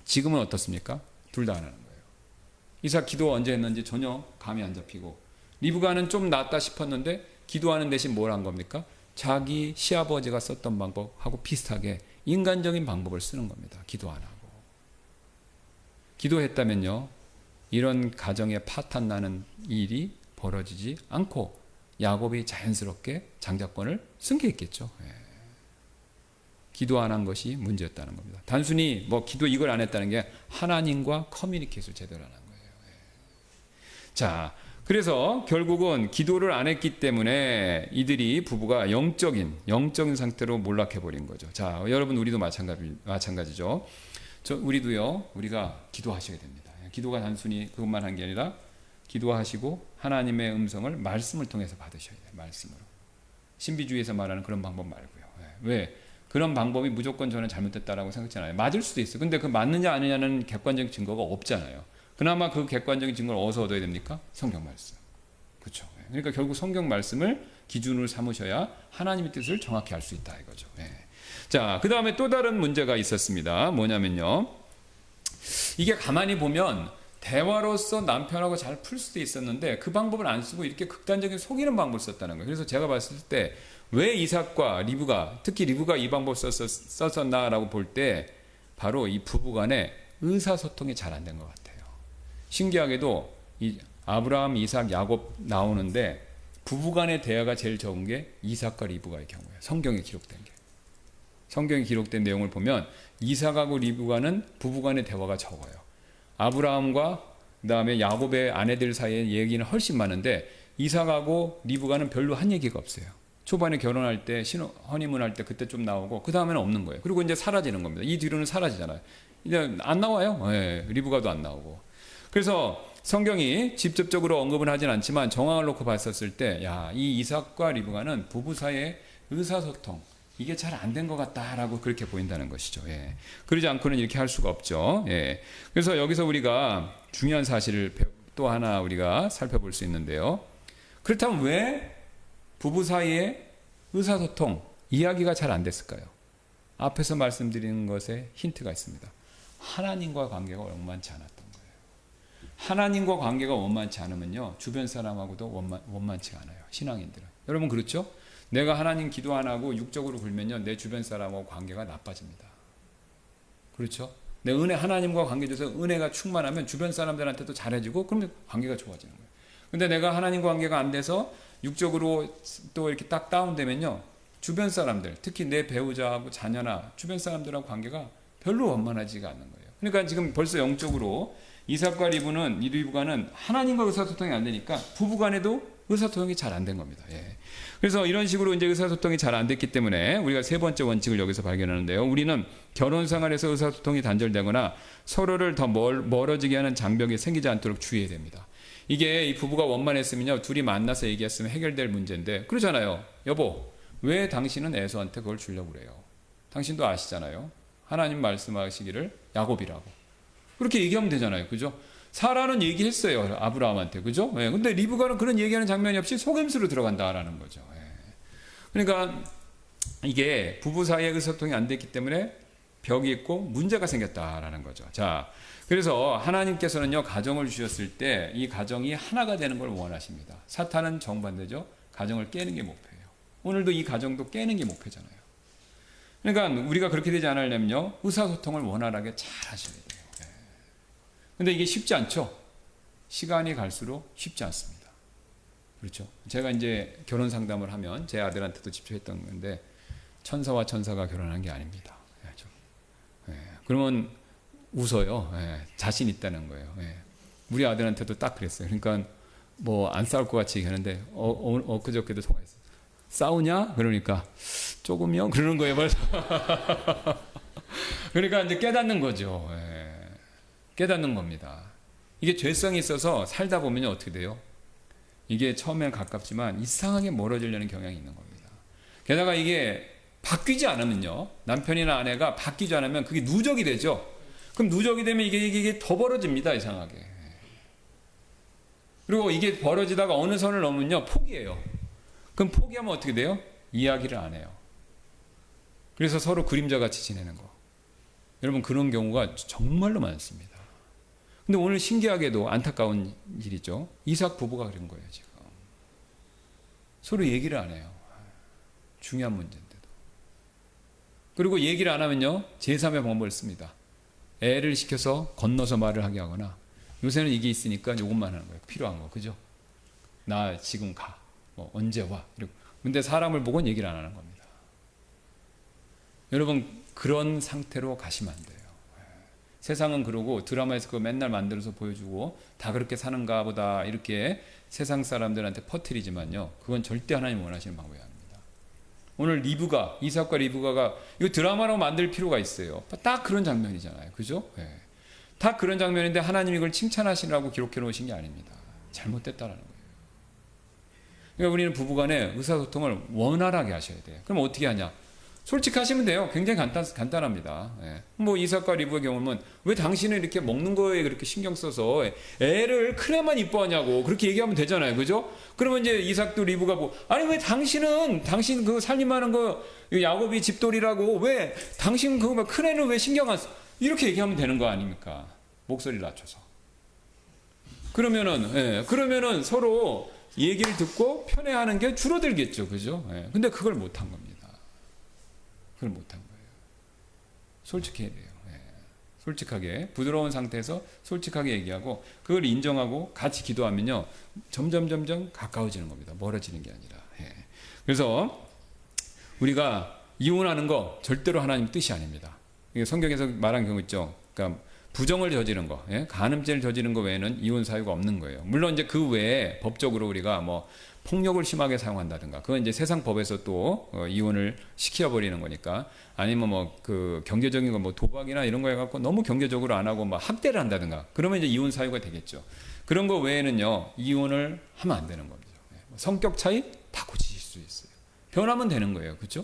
지금은 어떻습니까? 둘 다 안 하는 거예요. 이삭 기도 언제 했는지 전혀 감이 안 잡히고 리브가는 좀 낫다 싶었는데 기도하는 대신 뭘 한 겁니까? 자기 시아버지가 썼던 방법하고 비슷하게 인간적인 방법을 쓰는 겁니다. 기도 안 하고. 기도했다면요 이런 가정에 파탄 나는 일이 벌어지지 않고 야곱이 자연스럽게 장자권을 승계했겠죠. 예. 기도 안 한 것이 문제였다는 겁니다. 단순히 뭐 기도 이걸 안 했다는 게 하나님과 커뮤니케이션을 제대로 안 한 거예요. 예. 자, 그래서 결국은 기도를 안 했기 때문에 이들이 부부가 영적인 상태로 몰락해 버린 거죠. 자, 여러분 우리도 마찬가지죠. 우리도요. 우리가 기도하셔야 됩니다. 기도가 단순히 그것만 한 게 아니라 기도하시고 하나님의 음성을 말씀을 통해서 받으셔야 돼요. 말씀으로. 신비주의에서 말하는 그런 방법 말고요. 왜? 그런 방법이 무조건 저는 잘못됐다라고 생각하잖아요. 맞을 수도 있어요. 근데 그 맞느냐 아니냐는 객관적인 증거가 없잖아요. 그나마 그 객관적인 증거를 어디서 얻어야 됩니까? 성경 말씀. 그렇죠. 그러니까 결국 성경 말씀을 기준으로 삼으셔야 하나님의 뜻을 정확히 알 수 있다 이거죠. 자, 그 다음에 또 다른 문제가 있었습니다. 뭐냐면요. 이게 가만히 보면 대화로서 남편하고 잘 풀 수도 있었는데 그 방법을 안 쓰고 이렇게 극단적인 속이는 방법을 썼다는 거예요. 그래서 제가 봤을 때 왜 이삭과 리브가 특히 리브가 이 방법 썼었나라고 볼 때 바로 이 부부간에 의사소통이 잘 안 된 것 같아요. 신기하게도 이 아브라함, 이삭, 야곱 나오는데 부부간의 대화가 제일 적은 게 이삭과 리브가의 경우예요. 성경에 기록된 게. 성경에 기록된 내용을 보면 이삭하고 리브가는 부부간의 대화가 적어요. 아브라함과 그다음에 야곱의 아내들 사이의 얘기는 훨씬 많은데 이삭하고 리브가는 별로 한 얘기가 없어요. 초반에 결혼할 때 허니문 할 때 그때 좀 나오고 그 다음에는 없는 거예요. 그리고 이제 사라지는 겁니다. 이 뒤로는 사라지잖아요. 이제 안 나와요. 리브가도 안 나오고. 그래서 성경이 직접적으로 언급은 하진 않지만 정황을 놓고 봤었을 때 이 이삭과 리브가는 부부 사이의 의사소통 이게 잘 안 된 것 같다라고 그렇게 보인다는 것이죠. 그러지 않고는 이렇게 할 수가 없죠. 그래서 여기서 우리가 중요한 사실을 또 하나 우리가 살펴볼 수 있는데요. 그렇다면 왜 부부 사이의 의사소통, 이야기가 잘 안 됐을까요? 앞에서 말씀드리는 것에 힌트가 있습니다. 하나님과 관계가 원만치 않았던 거예요. 하나님과 관계가 원만치 않으면요, 주변 사람하고도 원만치가 않아요. 신앙인들은. 여러분 그렇죠? 내가 하나님 기도 안 하고 육적으로 굴면요, 내 주변 사람하고 관계가 나빠집니다. 그렇죠? 내 하나님과 관계돼서 은혜가 충만하면 주변 사람들한테도 잘해지고 그러면 관계가 좋아지는 거예요. 근데 내가 하나님과 관계가 안 돼서 육적으로 또 이렇게 딱 다운되면요, 주변 사람들, 특히 내 배우자하고 자녀나 주변 사람들하고 관계가 별로 원만하지가 않는 거예요. 그러니까 지금 벌써 영적으로 이삭과 리브가는 하나님과 의사소통이 안 되니까 부부간에도 의사소통이 잘 안 된 겁니다. 그래서 이런 식으로 이제 의사소통이 잘 안 됐기 때문에 우리가 세 번째 원칙을 여기서 발견하는데요. 우리는 결혼 생활에서 의사소통이 단절되거나 서로를 더 멀어지게 하는 장벽이 생기지 않도록 주의해야 됩니다. 이게 이 부부가 원만했으면요, 둘이 만나서 얘기했으면 해결될 문제인데, 그러잖아요. 여보, 왜 당신은 에서한테 그걸 주려고 그래요? 당신도 아시잖아요. 하나님 말씀하시기를 야곱이라고. 그렇게 얘기하면 되잖아요. 그죠? 사라는 얘기했어요. 아브라함한테. 그죠? 예. 근데 리브가는 그런 얘기하는 장면이 없이 속임수로 들어간다라는 거죠. 예. 그러니까 이게 부부 사이의 의사소통이 안 됐기 때문에 벽이 있고 문제가 생겼다라는 거죠. 자, 그래서 하나님께서는요, 가정을 주셨을 때 이 가정이 하나가 되는 걸 원하십니다. 사탄은 정반대죠. 가정을 깨는 게 목표예요. 오늘도 이 가정도 깨는 게 목표잖아요. 그러니까 우리가 그렇게 되지 않으려면요, 의사소통을 원활하게 잘 하셔야 돼요. 근데 이게 쉽지 않죠? 시간이 갈수록 쉽지 않습니다. 그렇죠? 제가 이제 결혼 상담을 하면 제 아들한테도 집중했던 건데, 천사와 천사가 결혼한 게 아닙니다. 그러면 웃어요. 자신 있다는 거예요. 우리 아들한테도 딱 그랬어요. 그러니까 뭐 안 싸울 것 같이 얘기하는데, 엊그저께도 통화했어요. 싸우냐? 그러니까 조금요? 그러는 거예요. 벌써. 그러니까 이제 깨닫는 거죠. 깨닫는 겁니다. 이게 죄성이 있어서 살다 보면 어떻게 돼요? 이게 처음엔 가깝지만 이상하게 멀어지려는 경향이 있는 겁니다. 게다가 이게 바뀌지 않으면요, 남편이나 아내가 바뀌지 않으면 그게 누적이 되죠. 그럼 누적이 되면 이게 더 벌어집니다. 이상하게. 그리고 이게 벌어지다가 어느 선을 넘으면요, 포기해요. 그럼 포기하면 어떻게 돼요? 이야기를 안 해요. 그래서 서로 그림자같이 지내는 거. 여러분, 그런 경우가 정말로 많습니다. 근데 오늘 신기하게도 안타까운 일이죠. 이삭 부부가 그런 거예요, 지금. 서로 얘기를 안 해요. 중요한 문제인데도. 그리고 얘기를 안 하면요, 제3의 방법을 씁니다. 애를 시켜서 건너서 말을 하게 하거나, 요새는 이게 있으니까 요것만 하는 거예요. 필요한 거. 그죠? 나 지금 가. 뭐 언제 와. 이러고. 근데 사람을 보고는 얘기를 안 하는 겁니다. 여러분, 그런 상태로 가시면 안 돼요. 세상은 그러고 드라마에서 그거 맨날 만들어서 보여주고 다 그렇게 사는가 보다 이렇게 세상 사람들한테 퍼뜨리지만요, 그건 절대 하나님 원하시는 방법이 아닙니다. 오늘 리브가, 이삭과 리브가가 이거 드라마로 만들 필요가 있어요. 딱 그런 장면이잖아요. 그죠? 다 그런 장면인데 하나님이 이걸 칭찬하시라고 기록해 놓으신 게 아닙니다. 잘못됐다라는 거예요. 그러니까 우리는 부부간에 의사소통을 원활하게 하셔야 돼요. 그럼 어떻게 하냐? 솔직하시면 돼요. 굉장히 간단합니다. 뭐 이삭과 리브의 경우는 왜 당신은 이렇게 먹는 거에 그렇게 신경 써서 애를 큰애만 이뻐하냐고 그렇게 얘기하면 되잖아요. 그죠? 그러면 이제 이삭도 리브가 뭐, 아니 왜 당신 그 살림하는 거 야곱이 집돌이라고 왜 당신 그 큰애는 왜 신경 안 써? 이렇게 얘기하면 되는 거 아닙니까? 목소리를 낮춰서. 그러면은 서로 얘기를 듣고 편애하는 게 줄어들겠죠. 그죠? 근데 그걸 못한 겁니다. 그걸 못한 거예요. 솔직해야 돼요. 솔직하게, 부드러운 상태에서 솔직하게 얘기하고 그걸 인정하고 같이 기도하면요, 점점 가까워지는 겁니다. 멀어지는 게 아니라. 그래서 우리가 이혼하는 거 절대로 하나님 뜻이 아닙니다. 성경에서 말한 경우 있죠. 그러니까 부정을 저지른 거, 간음죄를 저지른 거 외에는 이혼 사유가 없는 거예요. 물론 이제 그 외에 법적으로 우리가 뭐 폭력을 심하게 사용한다든가, 그건 이제 세상 법에서 또 이혼을 시켜버리는 거니까, 아니면 뭐 그 경제적인 거 뭐 도박이나 이런 거 해갖고 너무 경제적으로 안 하고 막 학대를 한다든가, 그러면 이제 이혼 사유가 되겠죠. 그런 거 외에는요, 이혼을 하면 안 되는 겁니다. 성격 차이 다 고치실 수 있어요. 변하면 되는 거예요. 그렇죠?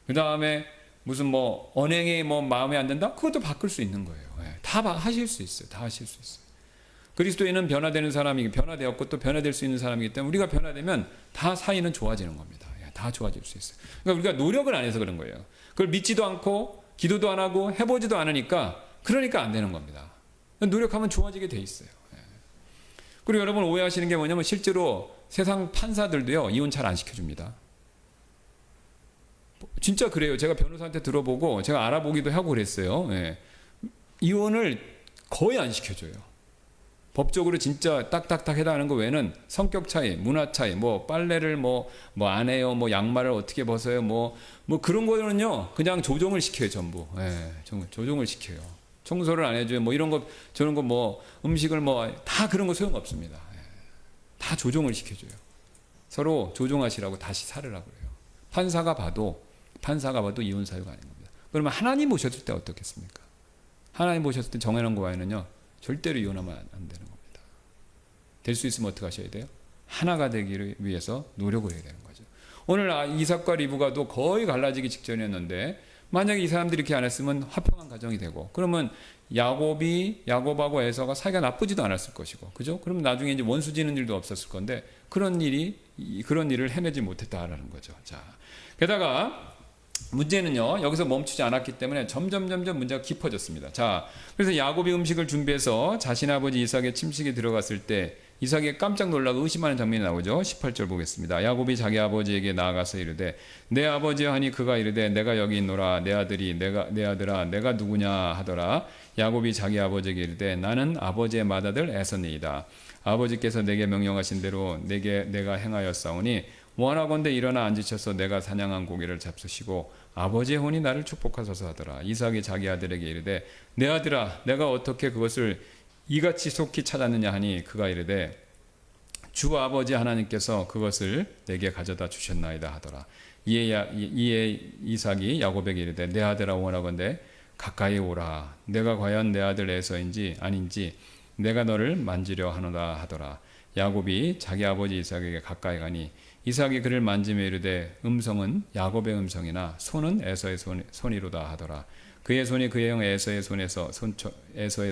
그 다음에 무슨 뭐 언행이 뭐 마음에 안 든다? 그것도 바꿀 수 있는 거예요. 다 하실 수 있어요. 다 하실 수 있어요. 그리스도인은 변화되는 사람이고 변화되었고 또 변화될 수 있는 사람이기 때문에 우리가 변화되면 다 사이는 좋아지는 겁니다. 다 좋아질 수 있어요. 그러니까 우리가 노력을 안 해서 그런 거예요. 그걸 믿지도 않고 기도도 안 하고 해보지도 않으니까, 그러니까 안 되는 겁니다. 노력하면 좋아지게 돼 있어요. 그리고 여러분 오해하시는 게 뭐냐면, 실제로 세상 판사들도요, 이혼 잘 안 시켜줍니다. 진짜 그래요. 제가 변호사한테 들어보고 제가 알아보기도 하고 그랬어요. 이혼을 거의 안 시켜줘요. 법적으로 진짜 딱딱딱 해당하는 거 외에는 성격 차이, 문화 차이, 뭐 빨래를 뭐 안 해요, 뭐 양말을 어떻게 벗어요, 뭐 그런 거는요, 그냥 조종을 시켜요, 전부. 조종을 시켜요. 청소를 안 해줘요, 뭐 이런 거, 저런 거, 뭐 음식을 뭐 다 그런 거 소용없습니다. 다 조종을 시켜줘요. 서로 조종하시라고 다시 살으라고 그래요. 판사가 봐도 이혼 사유가 아닌 겁니다. 그러면 하나님 모셨을 때 어떻겠습니까? 하나님 모셨을 때 정해놓은 거 외에는요, 절대로 이혼하면 안 되는 겁니다. 될 수 있으면 어떻게 하셔야 돼요? 하나가 되기를 위해서 노력을 해야 되는 거죠. 오늘 이삭과 리브가도 거의 갈라지기 직전이었는데 만약에 이 사람들이 이렇게 안 했으면 화평한 가정이 되고, 그러면 야곱하고 에서가 사이가 나쁘지도 않았을 것이고, 그죠? 그럼 나중에 이제 원수 지는 일도 없었을 건데 그런 일을 해내지 못했다라는 거죠. 자, 게다가 문제는요, 여기서 멈추지 않았기 때문에 점점 문제가 깊어졌습니다. 자, 그래서 야곱이 음식을 준비해서 자신 아버지 이삭의 침식에 들어갔을 때 이삭이 깜짝 놀라고 의심하는 장면이 나오죠. 18절 보겠습니다. 야곱이 자기 아버지에게 나아가서 이르되 내 아버지여 하니 그가 이르되 내가 여기 있노라. 내 아들아 내가 누구냐 하더라. 야곱이 자기 아버지에게 이르되 나는 아버지의 맏아들 에서니이다. 아버지께서 내게 명령하신 대로 내가 행하였사오니 원하건대 일어나 앉으셔서 내가 사냥한 고기를 잡수시고 아버지의 혼이 나를 축복하소서 하더라. 이삭이 자기 아들에게 이르되 내 아들아 내가 어떻게 그것을 이같이 속히 찾았느냐 하니 그가 이르되 주 아버지 하나님께서 그것을 내게 가져다 주셨나이다 하더라. 이에 이삭이 야곱에게 이르되 내 아들아 원하건대 가까이 오라. 내가 과연 내 아들 에서인지 아닌지 내가 너를 만지려 하노라 하더라. 야곱이 자기 아버지 이삭에게 가까이 가니 이삭이 그를 만지며 이르되 음성은 야곱의 음성이나 손은 에서의 손이로다 하더라. 그의 손이 그의 형 에서의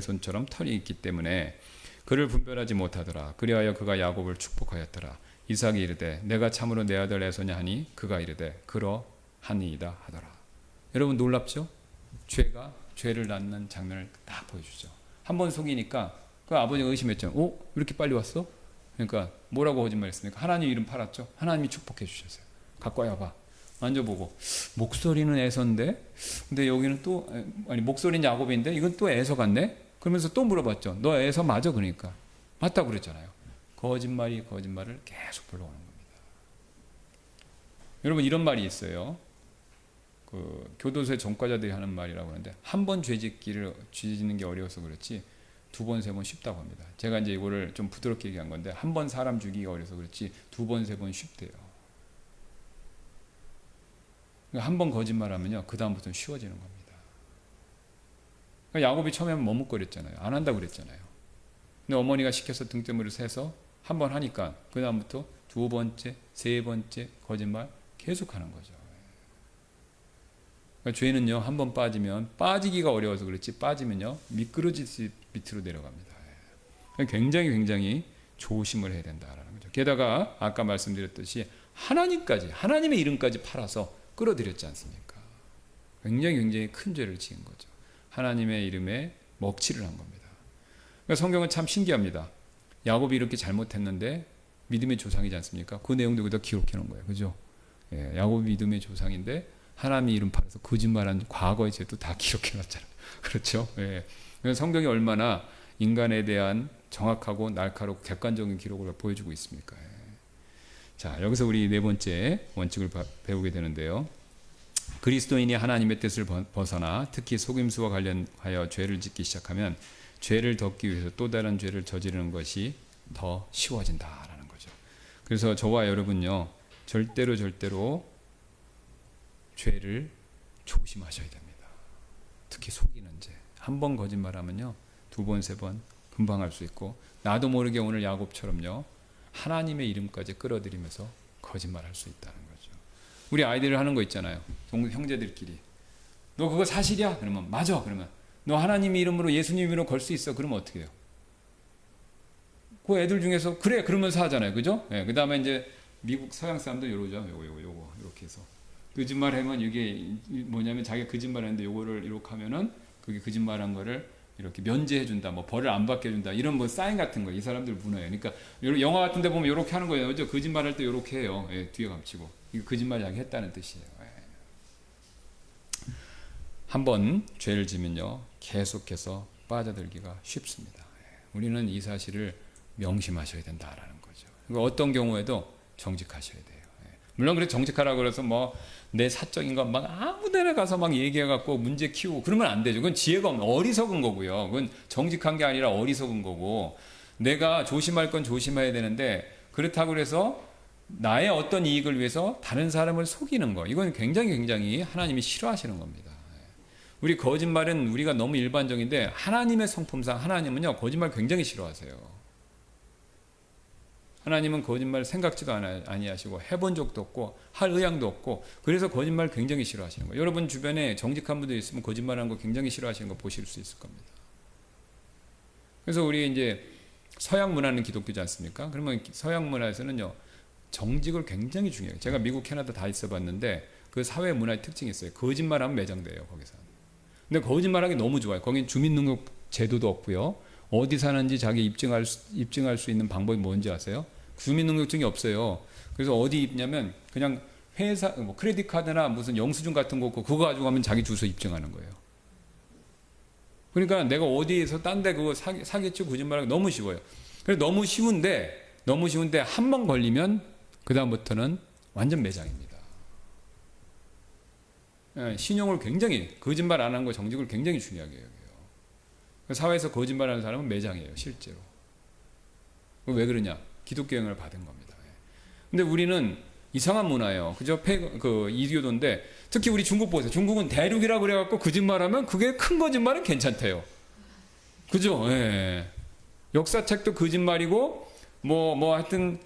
손처럼 털이 있기 때문에 그를 분별하지 못하더라. 그리하여 그가 야곱을 축복하였더라. 이삭이 이르되 내가 참으로 내 아들 에서냐 하니 그가 이르되 그러하니이다 하더라. 여러분 놀랍죠? 죄가 죄를 낳는 장면을 다 보여주죠. 한 번 속이니까 그 아버지가 의심했죠. 이렇게 빨리 왔어? 그러니까 뭐라고 거짓말했습니까? 하나님 이름 팔았죠. 하나님이 축복해 주셨어요. 갖고 와봐. 만져보고 목소리는 에서인데 근데 여기는 또 목소리는 야곱인데 이건 또 에서 같네. 그러면서 또 물어봤죠. 너 에서 맞아? 그러니까 맞다고 그랬잖아요. 거짓말을 계속 불러오는 겁니다. 여러분 이런 말이 있어요. 그 교도소의 전과자들이 하는 말이라고 하는데 한 번 죄 짓는 게 어려워서 그렇지 두 번, 세 번 쉽다고 합니다. 제가 이제 이거를 좀 부드럽게 얘기한 건데 한 번 사람 죽이기가 어려서 그렇지 두 번, 세 번 쉽대요. 한 번 거짓말하면요 그 다음부터는 쉬워지는 겁니다. 그러니까 야곱이 처음에 머뭇거렸잖아요. 안 한다고 그랬잖아요. 근데 어머니가 시켜서 등대물을 세서 한 번 하니까 그 다음부터 두 번째, 세 번째 거짓말 계속하는 거죠. 그러니까 죄는요 한 번 빠지면 빠지기가 어려워서 그렇지 빠지면요 미끄러지듯이 밑으로 내려갑니다. 굉장히 조심을 해야 된다라는 거죠. 게다가 아까 말씀드렸듯이 하나님의 이름까지 팔아서 끌어들였지 않습니까? 굉장히 큰 죄를 지은 거죠. 하나님의 이름에 먹칠을 한 겁니다. 그러니까 성경은 참 신기합니다. 야곱이 이렇게 잘못했는데 믿음의 조상이지 않습니까? 그 내용도 여기다 기록해 놓은 거예요. 그죠? 예, 야곱이 믿음의 조상인데 하나님의 이름 팔아서 거짓말한 과거의 죄도 다 기록해 놨잖아요. 그렇죠? 예. 성경이 얼마나 인간에 대한 정확하고 날카롭고 객관적인 기록을 보여주고 있습니까? 예. 자, 여기서 우리 네 번째 원칙을 배우게 되는데요. 그리스도인이 하나님의 뜻을 벗어나 특히 속임수와 관련하여 죄를 짓기 시작하면 죄를 덮기 위해서 또 다른 죄를 저지르는 것이 더 쉬워진다라는 거죠. 그래서 저와 여러분요, 절대로 죄를 조심하셔야 됩니다. 특히 속이는 죄. 한 번 거짓말하면요, 두 번, 세 번 금방 할 수 있고, 나도 모르게 오늘 야곱처럼요, 하나님의 이름까지 끌어들이면서 거짓말할 수 있다는 거죠. 우리 아이들 하는 거 있잖아요. 형제들끼리. 너 그거 사실이야? 그러면 맞아. 그러면 너 하나님의 이름으로 예수님 이름으로 걸 수 있어. 그러면 어떻게 해요? 그 애들 중에서 그래 그러면서 하잖아요. 그죠? 네, 그 다음에 이제 미국 서양 사람들 요러죠. 요거 이렇게 해서 거짓말하면 이게 뭐냐면 자기가 거짓말했는데 요거를 이렇게 하면은 그게 거짓말한 거를 이렇게 면제해준다, 뭐 벌을 안 받게 해준다, 이런 뭐 사인 같은 거 이 사람들 문화예요. 그러니까 영화 같은데 보면 이렇게 하는 거예요. 그죠? 거짓말할 때 이렇게 해요. 예, 뒤에 감추고 이거 거짓말 자기 했다는 뜻이에요. 예. 한번 죄를 지면요 계속해서 빠져들기가 쉽습니다. 예. 우리는 이 사실을 명심하셔야 된다라는 거죠. 그러니까 어떤 경우에도 정직하셔야 돼요. 예. 물론 그래 정직하라고 그래서 뭐 내 사적인 거 막 아무데나 가서 막 얘기해갖고 문제 키우고 그러면 안 되죠. 그건 지혜가 없는 어리석은 거고요. 그건 정직한 게 아니라 어리석은 거고, 내가 조심할 건 조심해야 되는데 그렇다고 해서 나의 어떤 이익을 위해서 다른 사람을 속이는 거, 이건 굉장히 하나님이 싫어하시는 겁니다. 우리 거짓말은 우리가 너무 일반적인데 하나님의 성품상 하나님은요 거짓말 굉장히 싫어하세요. 하나님은 거짓말 생각지도 아니하시고 해본 적도 없고 할 의향도 없고 그래서 거짓말 굉장히 싫어하시는 거예요. 여러분 주변에 정직한 분들 있으면 거짓말하는 거 굉장히 싫어하시는 거 보실 수 있을 겁니다. 그래서 우리 이제 서양 문화는 기독교지 않습니까? 그러면 서양 문화에서는요 정직을 굉장히 중요해요. 제가 미국, 캐나다 다 있어봤는데 그 사회 문화의 특징이 있어요. 거짓말하면 매장돼요 거기서. 근데 거짓말하기 너무 좋아요. 거긴 주민등록 제도도 없고요. 어디 사는지 자기 입증할 수 있는 방법이 뭔지 아세요? 주민등록증이 없어요. 그래서 어디 입냐면 그냥 회사 뭐 크레딧 카드나 무슨 영수증 같은 거 없고 그거 가지고 가면 자기 주소 입증하는 거예요. 그러니까 내가 어디에서 딴 데 그거 사기치고 거짓말하기 너무 쉬워요. 그래서 너무 쉬운데 한 번 걸리면 그 다음부터는 완전 매장입니다. 신용을 굉장히 거짓말 안 하는 거 정직을 굉장히 중요하게 여겨요. 사회에서 거짓말하는 사람은 매장이에요 실제로. 왜 그러냐? 기독교 영향을 받은 겁니다. 근데 우리는 이상한 문화예요. 그죠? 이교도인데 특히 우리 중국 보세요. 중국은 대륙이라고 그래갖고 거짓말하면 그게 큰 거짓말은 괜찮대요. 그죠? 예. 역사책도 거짓말이고 하여튼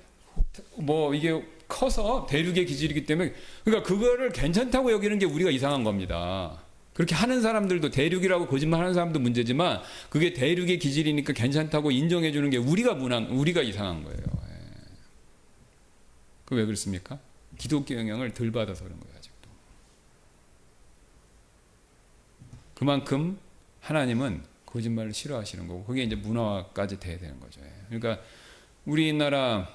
이게 커서 대륙의 기질이기 때문에 그러니까 그거를 괜찮다고 여기는 게 우리가 이상한 겁니다. 그렇게 하는 사람들도 대륙이라고 거짓말하는 사람도 문제지만 그게 대륙의 기질이니까 괜찮다고 인정해 주는 게 우리가 이상한 거예요. 그 왜 그렇습니까? 기독교 영향을 덜 받아서 그런 거예요. 아직도. 그만큼 하나님은 거짓말을 싫어하시는 거고 그게 이제 문화까지 돼야 되는 거죠. 그러니까 우리나라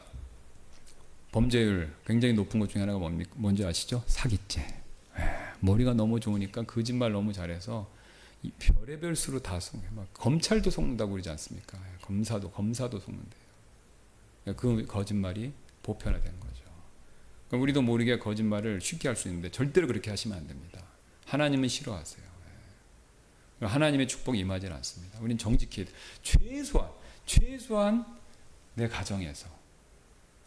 범죄율 굉장히 높은 것 중에 하나가 뭔지 아시죠? 사기죄. 머리가 너무 좋으니까 거짓말 너무 잘해서 이 별의별 수로 다 속여요. 막 검찰도 속는다고 그러지 않습니까? 검사도 속는데요. 그 거짓말이 보편화된 거죠. 그러니까 우리도 모르게 거짓말을 쉽게 할 수 있는데 절대로 그렇게 하시면 안 됩니다. 하나님은 싫어하세요. 하나님의 축복이 임하지는 않습니다. 우리는 정직히 최소한 내 가정에서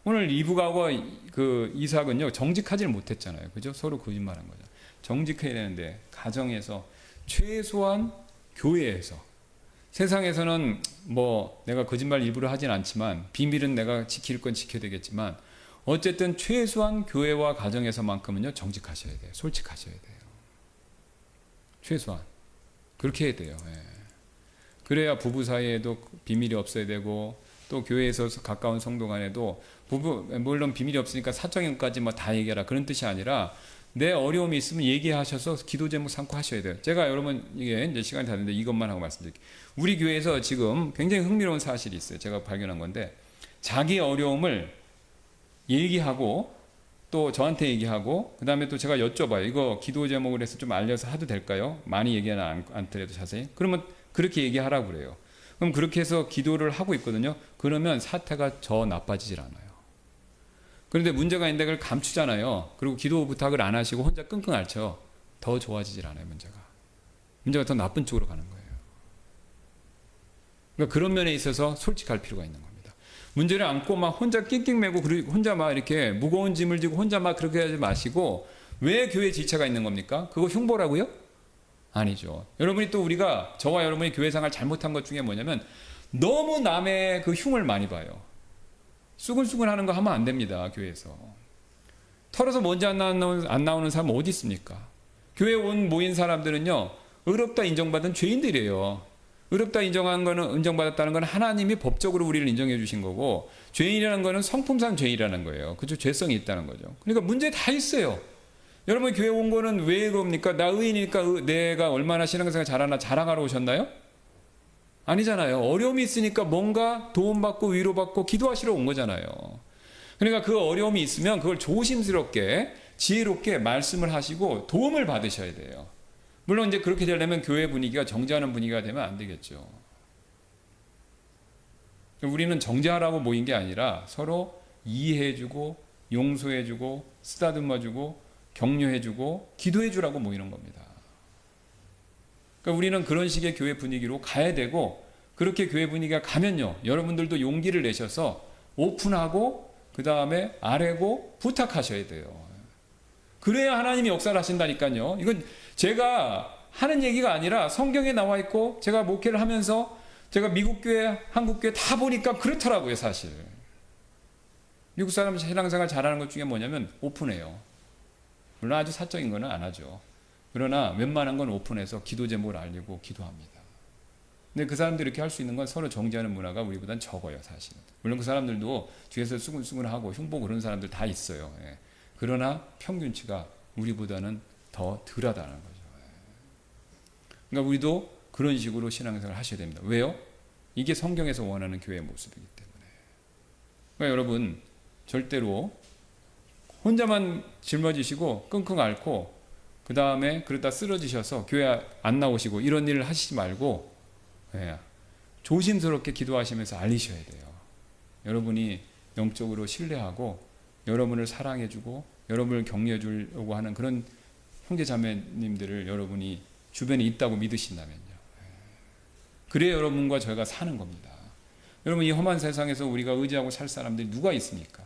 오늘 이브가와 그 이삭은요 정직하지는 못했잖아요. 그죠? 서로 거짓말한 거죠. 정직해야 되는데 가정에서 최소한 교회에서 세상에서는 내가 거짓말 일부러 하진 않지만 비밀은 내가 지킬 건 지켜야 되겠지만 어쨌든 최소한 교회와 가정에서만큼은요 정직하셔야 돼요. 솔직하셔야 돼요. 최소한 그렇게 해야 돼요. 그래야 부부 사이에도 비밀이 없어야 되고 또 교회에서 가까운 성도 간에도 물론 비밀이 없으니까 사적인 것까지 다 얘기하라 그런 뜻이 아니라 내 어려움이 있으면 얘기하셔서 기도 제목 삼고 하셔야 돼요. 제가 여러분 이게 이제 시간이 다 됐는데 이것만 하고 말씀드릴게요. 우리 교회에서 지금 굉장히 흥미로운 사실이 있어요. 제가 발견한 건데 자기 어려움을 얘기하고 또 저한테 얘기하고 그 다음에 또 제가 여쭤봐요. 이거 기도 제목을 해서 좀 알려서 하도 될까요? 많이 얘기하지 않더라도 자세히. 그러면 그렇게 얘기하라고 그래요. 그럼 그렇게 해서 기도를 하고 있거든요. 그러면 사태가 더 나빠지질 않아요. 그런데 문제가 있는데 그걸 감추잖아요. 그리고 기도 부탁을 안 하시고 혼자 끙끙 앓죠. 더 좋아지질 않아요. 문제가 더 나쁜 쪽으로 가는 거예요. 그러니까 그런 면에 있어서 솔직할 필요가 있는 겁니다. 문제를 안고 막 혼자 낑낑매고 그리고 혼자 막 이렇게 무거운 짐을 지고 혼자 막 그렇게 하지 마시고 왜 교회에 지체가 있는 겁니까? 그거 흉보라고요? 아니죠. 여러분이 또 저와 여러분이 교회 생활 잘못한 것 중에 뭐냐면 너무 남의 그 흉을 많이 봐요. 수근수근 하는 거 하면 안 됩니다. 교회에서. 털어서 먼지 안 나오는 사람 어디 있습니까? 교회에 모인 사람들은요. 의롭다 인정받은 죄인들이에요. 의롭다 인정받았다는 건 하나님이 법적으로 우리를 인정해 주신 거고 죄인이라는 거는 성품상 죄인이라는 거예요. 그죠? 죄성이 있다는 거죠. 그러니까 문제 다 있어요. 여러분 교회 온 거는 왜 그럽니까? 나 의인이니까 내가 얼마나 신앙생활 잘하나 자랑하러 오셨나요? 아니잖아요. 어려움이 있으니까 뭔가 도움받고 위로받고 기도하시러 온 거잖아요. 그러니까 그 어려움이 있으면 그걸 조심스럽게 지혜롭게 말씀을 하시고 도움을 받으셔야 돼요. 물론 이제 그렇게 되려면 교회 분위기가 정죄하는 분위기가 되면 안 되겠죠. 우리는 정죄하라고 모인 게 아니라 서로 이해해주고 용서해주고 쓰다듬어주고 격려해주고 기도해주라고 모이는 겁니다. 그러니까 우리는 그런 식의 교회 분위기로 가야 되고 그렇게 교회 분위기가 가면요. 여러분들도 용기를 내셔서 오픈하고 그 다음에 아뢰고 부탁하셔야 돼요. 그래야 하나님이 역사를 하신다니까요. 이건 제가 하는 얘기가 아니라 성경에 나와 있고 제가 목회를 하면서 제가 미국 교회, 한국 교회 다 보니까 그렇더라고요, 사실. 미국 사람 신앙생활 잘하는 것 중에 뭐냐면 오픈해요. 물론 아주 사적인 거는 안 하죠. 그러나 웬만한 건 오픈해서 기도 제목을 알리고 기도합니다. 근데 그 사람들이 이렇게 할 수 있는 건 서로 정죄하는 문화가 우리보다는 적어요, 사실은. 물론 그 사람들도 뒤에서 수근수근하고 흉보고 그런 사람들 다 있어요. 예. 그러나 평균치가 우리보다는 더 덜하다는 거죠. 예. 그러니까 우리도 그런 식으로 신앙생활을 하셔야 됩니다. 왜요? 이게 성경에서 원하는 교회의 모습이기 때문에. 그러니까 여러분 절대로 혼자만 짊어지시고 끙끙 앓고 그 다음에 그러다 쓰러지셔서 교회 안 나오시고 이런 일을 하시지 말고 예, 조심스럽게 기도하시면서 알리셔야 돼요. 여러분이 영적으로 신뢰하고 여러분을 사랑해주고 여러분을 격려해주려고 하는 그런 형제자매님들을 여러분이 주변에 있다고 믿으신다면요. 예. 그래야 여러분과 저희가 사는 겁니다. 여러분 이 험한 세상에서 우리가 의지하고 살 사람들이 누가 있습니까?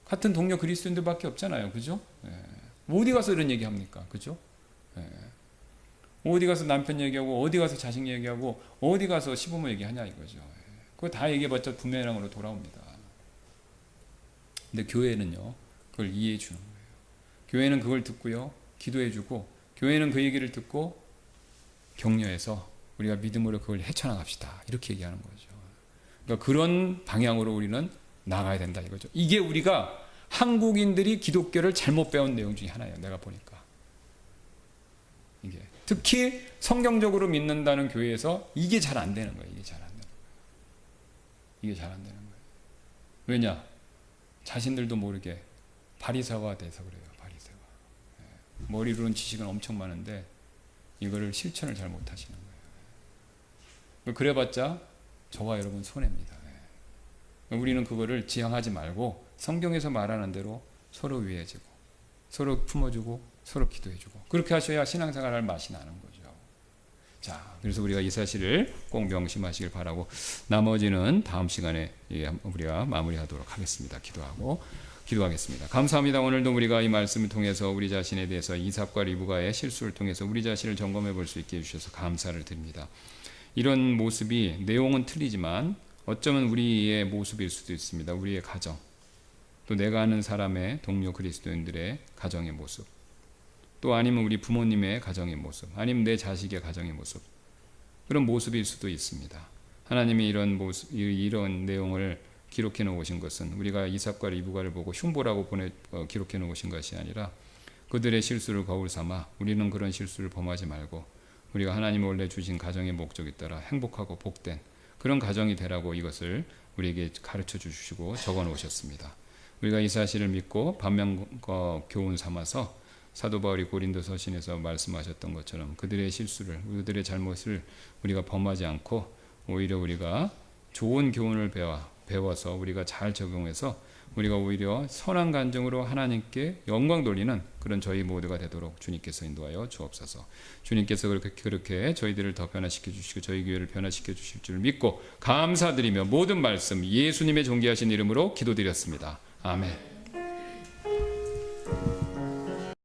같은 동료 그리스도인들밖에 없잖아요. 그죠? 예. 어디 가서 이런 얘기합니까? 그죠? 예. 어디 가서 남편 얘기하고 어디 가서 자식 얘기하고 어디 가서 시부모 얘기하냐 이거죠. 그거 다 얘기해봤자 부메랑으로 돌아옵니다. 근데 교회는요 그걸 이해해 주는 거예요. 교회는 그걸 듣고요 기도해 주고 교회는 그 얘기를 듣고 격려해서 우리가 믿음으로 그걸 헤쳐나갑시다 이렇게 얘기하는 거죠. 그러니까 그런 방향으로 우리는 나가야 된다 이거죠. 이게 우리가 한국인들이 기독교를 잘못 배운 내용 중에 하나예요. 내가 보니까 이게 특히 성경적으로 믿는다는 교회에서 이게 잘 안 되는 거예요. 이게 잘 안 되는 거예요. 이게 잘 안 되는 거예요. 왜냐? 자신들도 모르게 바리새가 돼서 그래요. 바리새가. 머리로는 지식은 엄청 많은데 이거를 실천을 잘 못하시는 거예요. 그래봤자 저와 여러분 손해입니다. 우리는 그거를 지향하지 말고 성경에서 말하는 대로 서로 위해지고 서로 품어주고 서로 기도해주고 그렇게 하셔야 신앙생활할 맛이 나는 거죠. 자, 그래서 우리가 이 사실을 꼭 명심하시길 바라고 나머지는 다음 시간에 우리가 마무리하도록 하겠습니다. 기도하겠습니다. 감사합니다. 오늘도 우리가 이 말씀을 통해서 우리 자신에 대해서 이삭과 리브가의 실수를 통해서 우리 자신을 점검해 볼 수 있게 해주셔서 감사를 드립니다. 이런 모습이 내용은 틀리지만 어쩌면 우리의 모습일 수도 있습니다. 우리의 가정, 또 내가 아는 사람의 동료 그리스도인들의 가정의 모습, 또 아니면 우리 부모님의 가정의 모습, 아니면 내 자식의 가정의 모습, 그런 모습일 수도 있습니다. 하나님이 이런 모습, 이런 내용을 기록해 놓으신 것은 우리가 이삭과 리브가를 보고 흉보라고 기록해 놓으신 것이 아니라 그들의 실수를 거울 삼아 우리는 그런 실수를 범하지 말고 우리가 하나님이 원래 주신 가정의 목적에 따라 행복하고 복된 그런 가정이 되라고 이것을 우리에게 가르쳐 주시고 적어 놓으셨습니다. 우리가 이 사실을 믿고 반면과 교훈 삼아서 사도 바울이 고린도 서신에서 말씀하셨던 것처럼 그들의 실수를, 그들의 잘못을 우리가 범하지 않고 오히려 우리가 좋은 교훈을 배워서 우리가 잘 적용해서 우리가 오히려 선한 간증으로 하나님께 영광 돌리는 그런 저희 모두가 되도록 주님께서 인도하여 주옵소서. 주님께서 그렇게 저희들을 더 변화시켜 주시고 저희 교회를 변화시켜 주실 줄 믿고 감사드리며 모든 말씀 예수님의 존귀하신 이름으로 기도드렸습니다. 아멘.